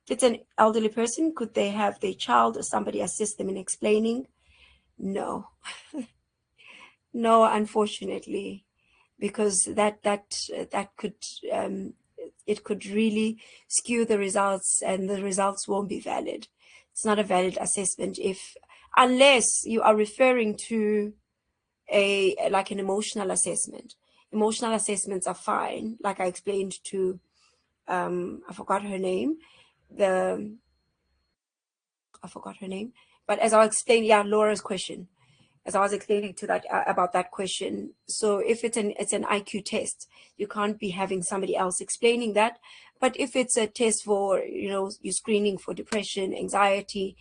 If it's an elderly person, could they have their child or somebody assist them in explaining? No. No, unfortunately, because that could it could really skew the results, and the results won't be valid. It's not a valid assessment unless you are referring to like an emotional assessment. Emotional assessments are fine, like I explained to I forgot her name. But as I'll explain, Laura's question. As I was explaining to that about that question. So if it's an IQ test, you can't be having somebody else explaining that. But if it's a test for, you're screening for depression, anxiety,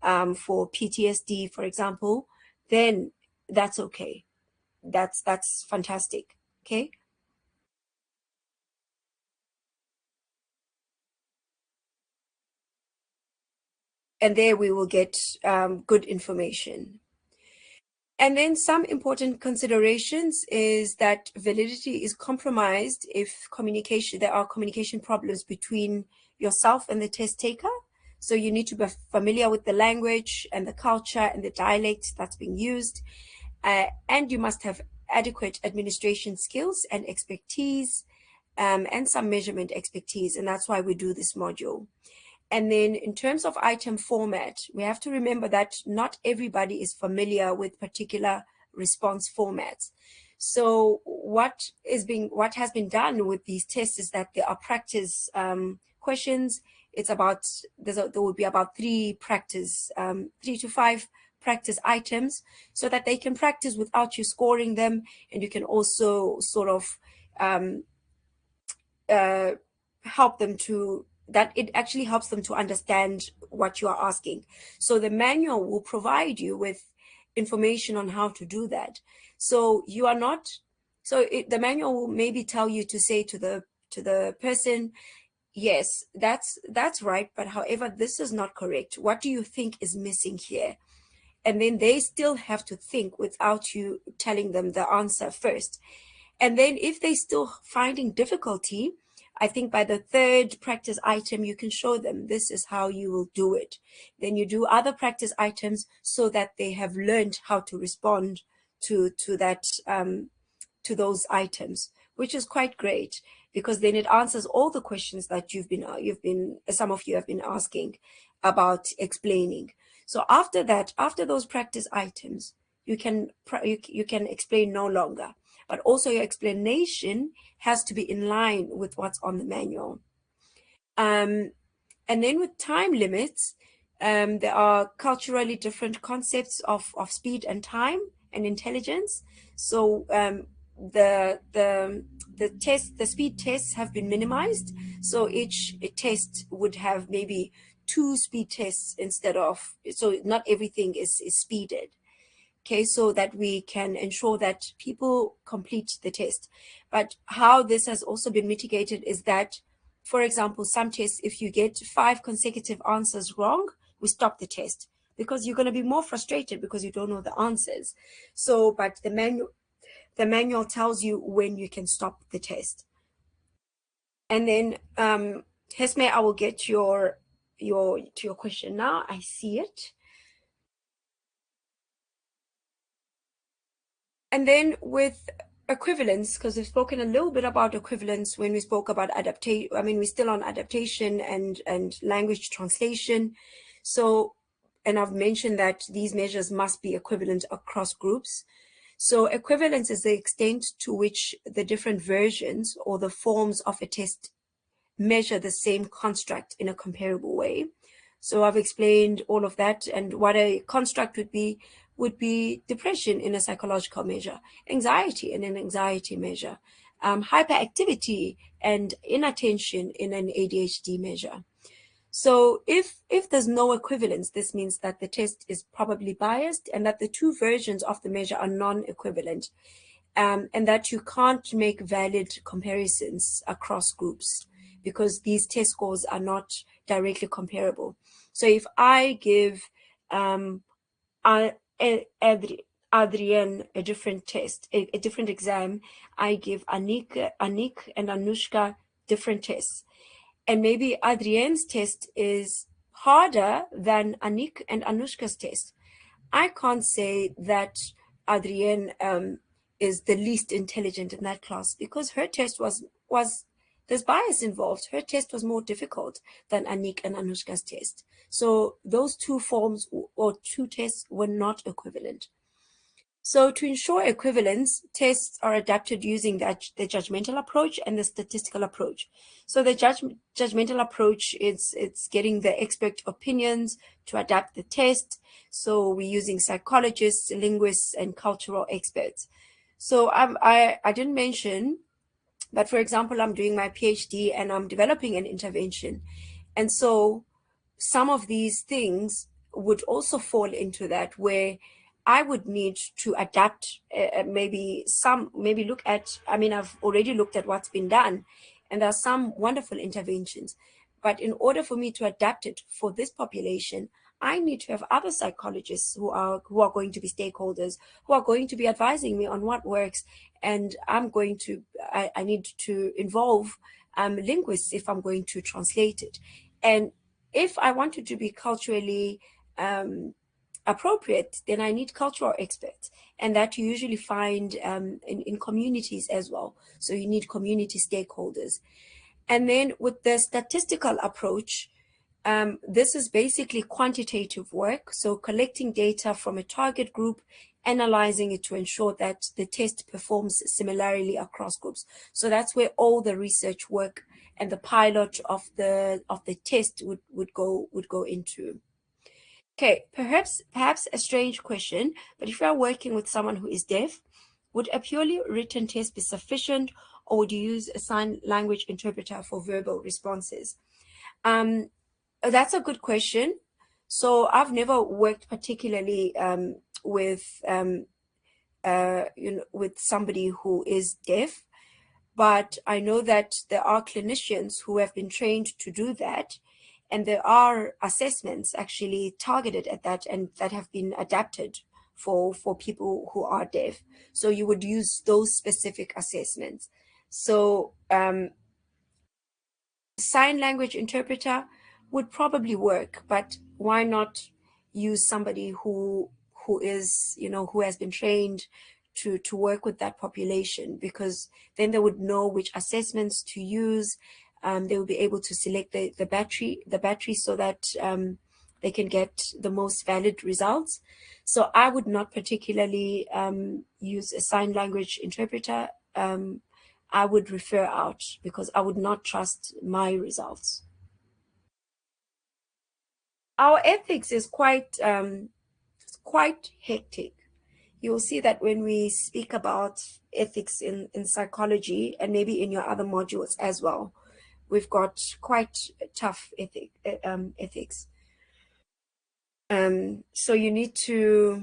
for PTSD, for example, then that's okay. That's fantastic. Okay. And there we will get good information. And then some important considerations is that validity is compromised if there are communication problems between yourself and the test taker. So you need to be familiar with the language and the culture and the dialect that's being used. And you must have adequate administration skills and expertise, and some measurement expertise. And that's why we do this module. And then in terms of item format, we have to remember that not everybody is familiar with particular response formats. So what has been done with these tests is that there are practice questions. There will be about 3 to 5 practice items, so that they can practice without you scoring them, and you can also sort of help them to that it actually helps them to understand what you are asking. So the manual will provide you with information on how to do that. So you are not, the manual will maybe tell you to say to the person, yes, that's right, but however, this is not correct. What do you think is missing here? And then they still have to think without you telling them the answer first. And then if they still finding difficulty, I think by the third practice item, you can show them this is how you will do it. Then you do other practice items so that they have learned how to respond to that to those items, which is quite great, because then it answers all the questions that some of you have been asking about explaining. So after that, after those practice items, you can explain no longer, but also your explanation has to be in line with what's on the manual. And then with time limits, there are culturally different concepts of speed and time and intelligence. So the speed tests have been minimized. So each test would have maybe 2 speed tests instead of, so not everything is speeded. Okay, so that we can ensure that people complete the test. But how this has also been mitigated is that, for example, some tests, if you get 5 consecutive answers wrong, we stop the test, because you're going to be more frustrated because you don't know the answers. So, but the manual tells you when you can stop the test. And then, Hesme, I will get to your question now. I see it. And then with equivalence, because we've spoken a little bit about equivalence when we spoke about adaptation. I mean, we're still on adaptation and language translation. So, and I've mentioned that these measures must be equivalent across groups. So equivalence is the extent to which the different versions or the forms of a test measure the same construct in a comparable way. So I've explained all of that, and what a construct would be depression in a psychological measure, anxiety in an anxiety measure, hyperactivity and inattention in an ADHD measure. So if there's no equivalence, this means that the test is probably biased and that the 2 versions of the measure are non-equivalent, and that you can't make valid comparisons across groups because these test scores are not directly comparable. So if I give Adrienne a different test, a different exam, I give Anik and Anushka different tests. And maybe Adrienne's test is harder than Anik and Anushka's test. I can't say that Adrienne is the least intelligent in that class, because her test was there's bias involved. Her test was more difficult than Anik and Anushka's test. So those 2 forms or 2 tests were not equivalent. So to ensure equivalence, tests are adapted using the judgmental approach and the statistical approach. So the judgmental approach it's getting the expert opinions to adapt the test. So we're using psychologists, linguists, and cultural experts. So I didn't mention, but for example, I'm doing my PhD and I'm developing an intervention. And so some of these things would also fall into that, where I would need to adapt, maybe look at, I mean, I've already looked at what's been done, and there are some wonderful interventions. But in order for me to adapt it for this population, I need to have other psychologists who are going to be stakeholders, who are going to be advising me on what works. And I need to involve linguists if I'm going to translate it. And if I want it to be culturally appropriate, then I need cultural experts, and that you usually find in communities as well. So you need community stakeholders. And then with the statistical approach, this is basically quantitative work. So collecting data from a target group, analyzing it to ensure that the test performs similarly across groups. So that's where all the research work and the pilot of the test would go into. Okay, perhaps a strange question, but if you are working with someone who is deaf, would a purely written test be sufficient, or would you use a sign language interpreter for verbal responses? That's a good question. So I've never worked particularly with with somebody who is deaf, but I know that there are clinicians who have been trained to do that, and there are assessments actually targeted at that and that have been adapted for people who are deaf. So you would use those specific assessments. So sign language interpreter would probably work, but why not use somebody who is, who has been trained to work with that population, because then they would know which assessments to use. They will be able to select the battery so that they can get the most valid results. So I would not particularly use a sign language interpreter. I would refer out because I would not trust my results. Our ethics is quite hectic. You'll see that when we speak about ethics in psychology, and maybe in your other modules as well, we've got quite tough ethics. So you need to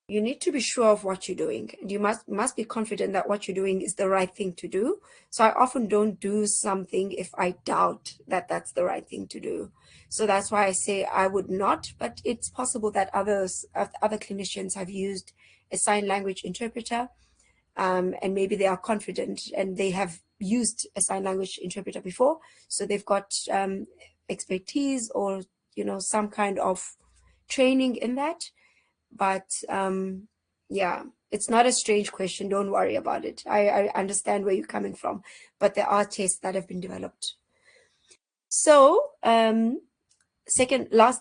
be sure of what you're doing, and you must be confident that what you're doing is the right thing to do. So I often don't do something if I doubt that that's the right thing to do. So that's why I say I would not, but it's possible that other clinicians have used a sign language interpreter, and maybe they are confident and they have used a sign language interpreter before, so they've got expertise or some kind of training in that. But yeah, it's not a strange question. Don't worry about it. I understand where you're coming from, but there are tests that have been developed. So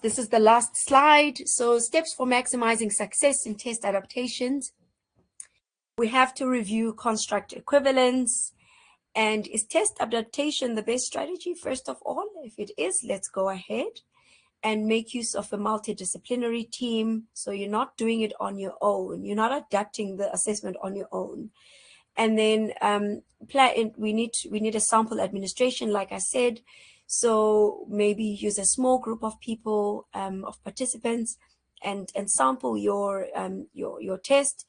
this is the last slide. So steps for maximizing success in test adaptations. We have to review construct equivalence. And is test adaptation the best strategy? First of all, if it is, let's go ahead and make use of a multidisciplinary team. So you're not doing it on your own. You're not adapting the assessment on your own. And then we need a sample administration, like I said. So maybe use a small group of people, of participants, and sample your test,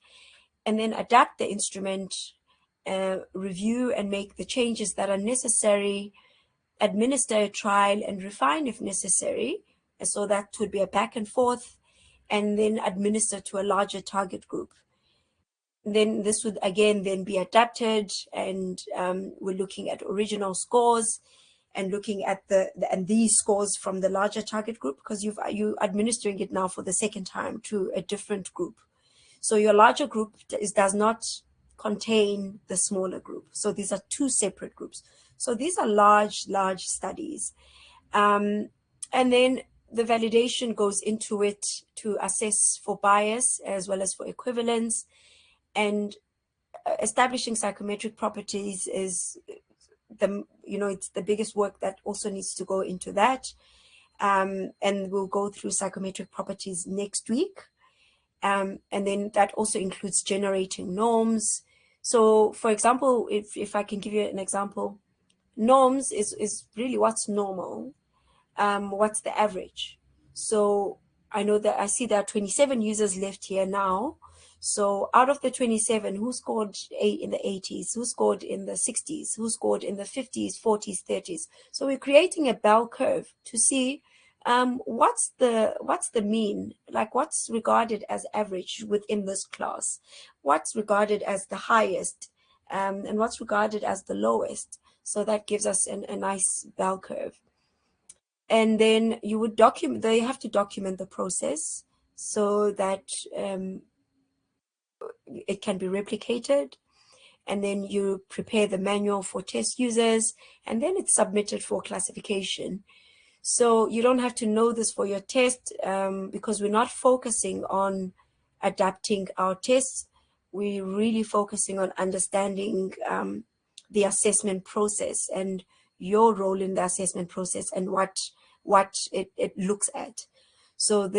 and then adapt the instrument, review and make the changes that are necessary, administer a trial and refine if necessary. So that would be a back and forth, and then administer to a larger target group. Then this would again then be adapted, and we're looking at original scores and looking at these scores from the larger target group, because you're administering it now for the second time to a different group. So your larger group does not contain the smaller group. So these are two separate groups. So these are large studies. And then the validation goes into it to assess for bias as well as for equivalence. And establishing psychometric properties is it's the biggest work that also needs to go into that. And we'll go through psychometric properties next week. And then that also includes generating norms. So for example, if I can give you an example, norms is really what's normal, what's the average. So I know that I see there are 27 users left here now. So out of the 27, who scored in the 80s, who scored in the 60s, who scored in the 50s, 40s, 30s. So we're creating a bell curve to see what's the mean, like what's regarded as average within this class, what's regarded as the highest, and what's regarded as the lowest. So that gives us a nice bell curve. And then you would they have to document the process so that it can be replicated. And then you prepare the manual for test users, and then it's submitted for classification. So you don't have to know this for your test, because we're not focusing on adapting our tests. We're really focusing on understanding the assessment process and your role in the assessment process and what it looks at. So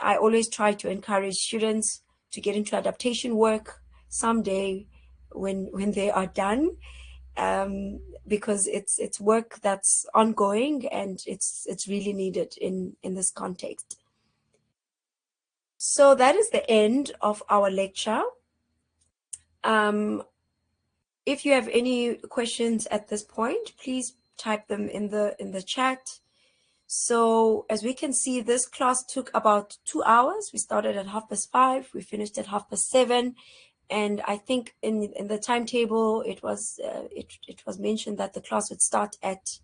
I always try to encourage students to get into adaptation work someday when they are done, because it's work that's ongoing and it's really needed in this context. So that is the end of our lecture. If you have any questions at this point, please type them in the chat. So as we can see, this class took about 2 hours. We started at 5:30, we finished at 7:30. And I think in the timetable, it was mentioned that the class would start at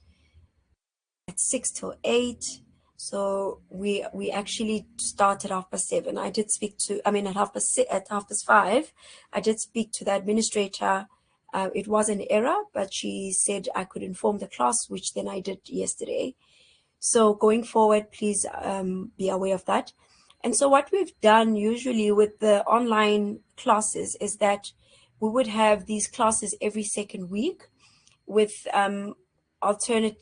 6 till 8. So we actually started at 7:30. I did speak to, I mean, at 5:30, I did speak to the administrator. It was an error, but she said I could inform the class, which then I did yesterday. So going forward, please be aware of that. And so what we've done usually with the online classes is that we would have these classes every second week with alternate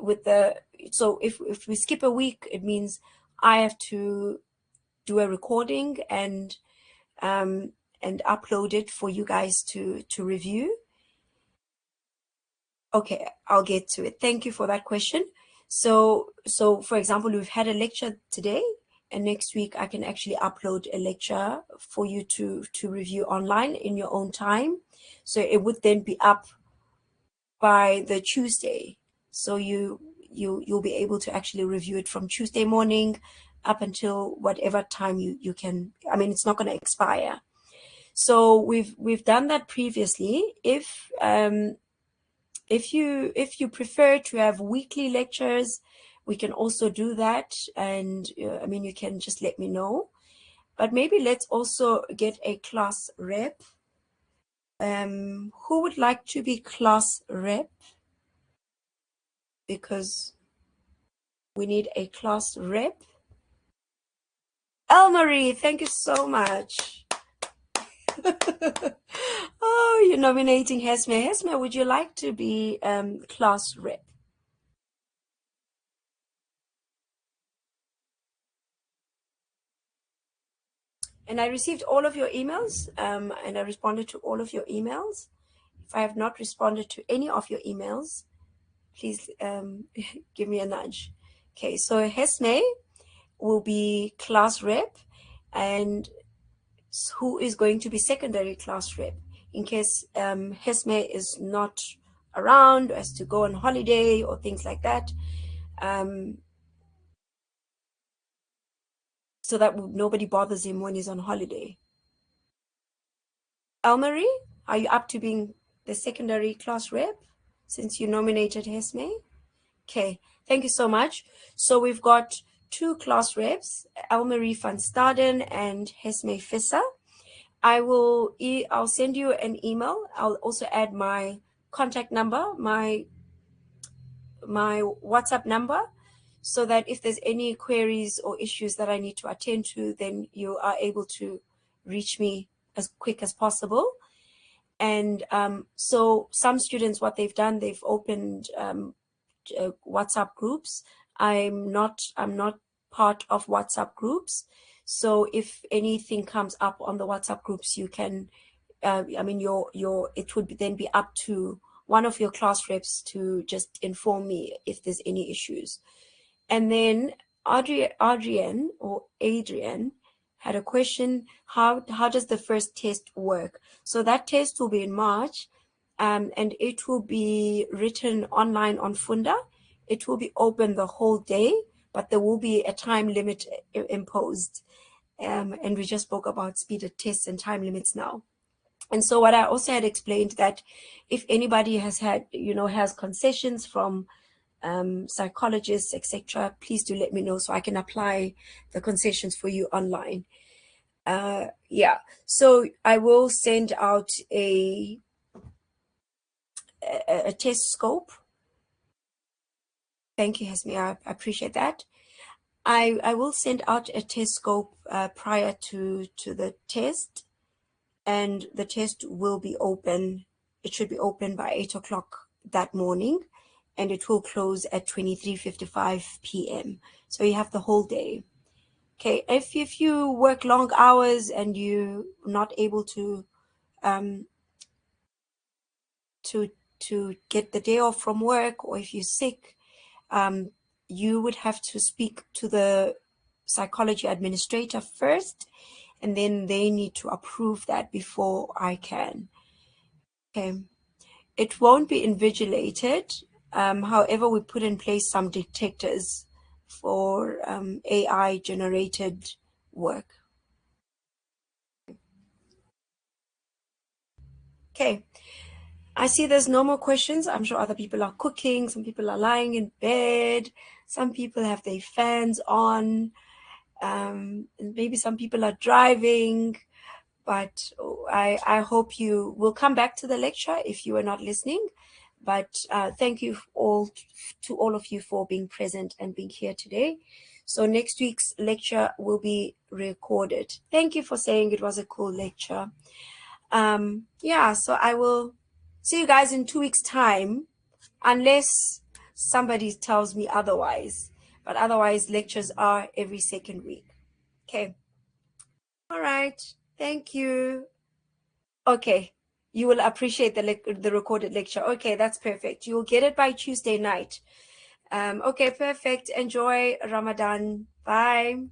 with the, so if we skip a week, it means I have to do a recording and upload it for you guys to review. Okay, I'll get to it. Thank you for that question. So for example, we've had a lecture today, and next week I can actually upload a lecture for you to review online in your own time. So it would then be up by the Tuesday. So you'll be able to actually review it from Tuesday morning up until whatever time you can. I mean, it's not going to expire. So we've done that previously. If you prefer to have weekly lectures, we can also do that. And I mean, you can just let me know. But maybe let's also get a class rep. Who would like to be class rep? Because we need a class rep. Elmarie, thank you so much. Oh, you're nominating Hesme. Hesme, would you like to be class rep? And I received all of your emails, and I responded to all of your emails. If I have not responded to any of your emails, please give me a nudge. Okay, so Hesme will be class rep, and who is going to be secondary class rep in case Hesme is not around, has to go on holiday or things like that, so that nobody bothers him when he's on holiday. Elmarie, are you up to being the secondary class rep since you nominated Hesme? Okay, thank you so much. So we've got 2 class reps, Elmarie van Staden and Hesme Visser. I'll send you an email. I'll also add my contact number, my WhatsApp number, so that if there's any queries or issues that I need to attend to, then you are able to reach me as quick as possible. And so some students, what they've done, they've opened WhatsApp groups. I'm not part of WhatsApp groups. So if anything comes up on the WhatsApp groups, you can, I mean, it would then be up to one of your class reps to just inform me if there's any issues. And then Adrian had a question, how does the first test work? So that test will be in March, and it will be written online on Funda. It will be open the whole day, but there will be a time limit imposed. And we just spoke about speeded tests and time limits now. And so what I also had explained that if anybody has concessions from psychologists, etc., please do let me know so I can apply the concessions for you online. Yeah, so I will send out a test scope. Thank you, Hesme. I appreciate that. I will send out a test scope prior to the test, and the test will be open. It should be open by 8 o'clock that morning, and it will close at 23:55 p.m. So you have the whole day. Okay, if you work long hours and you're not able to get the day off from work, or if you're sick, you would have to speak to the psychology administrator first, and then they need to approve that before I can. Okay, it won't be invigilated. However, we put in place some detectors for AI generated work. Okay. I see there's no more questions. I'm sure other people are cooking. Some people are lying in bed. Some people have their fans on. And maybe some people are driving. But I hope you will come back to the lecture if you are not listening. But thank you to all of you for being present and being here today. So next week's lecture will be recorded. Thank you for saying it was a cool lecture. Yeah, so I will see you guys in 2 weeks' time, unless somebody tells me otherwise. But otherwise, lectures are every second week. Okay. All right. Thank you. Okay. You will appreciate the recorded lecture. Okay, that's perfect. You will get it by Tuesday night. Okay, perfect. Enjoy Ramadan. Bye.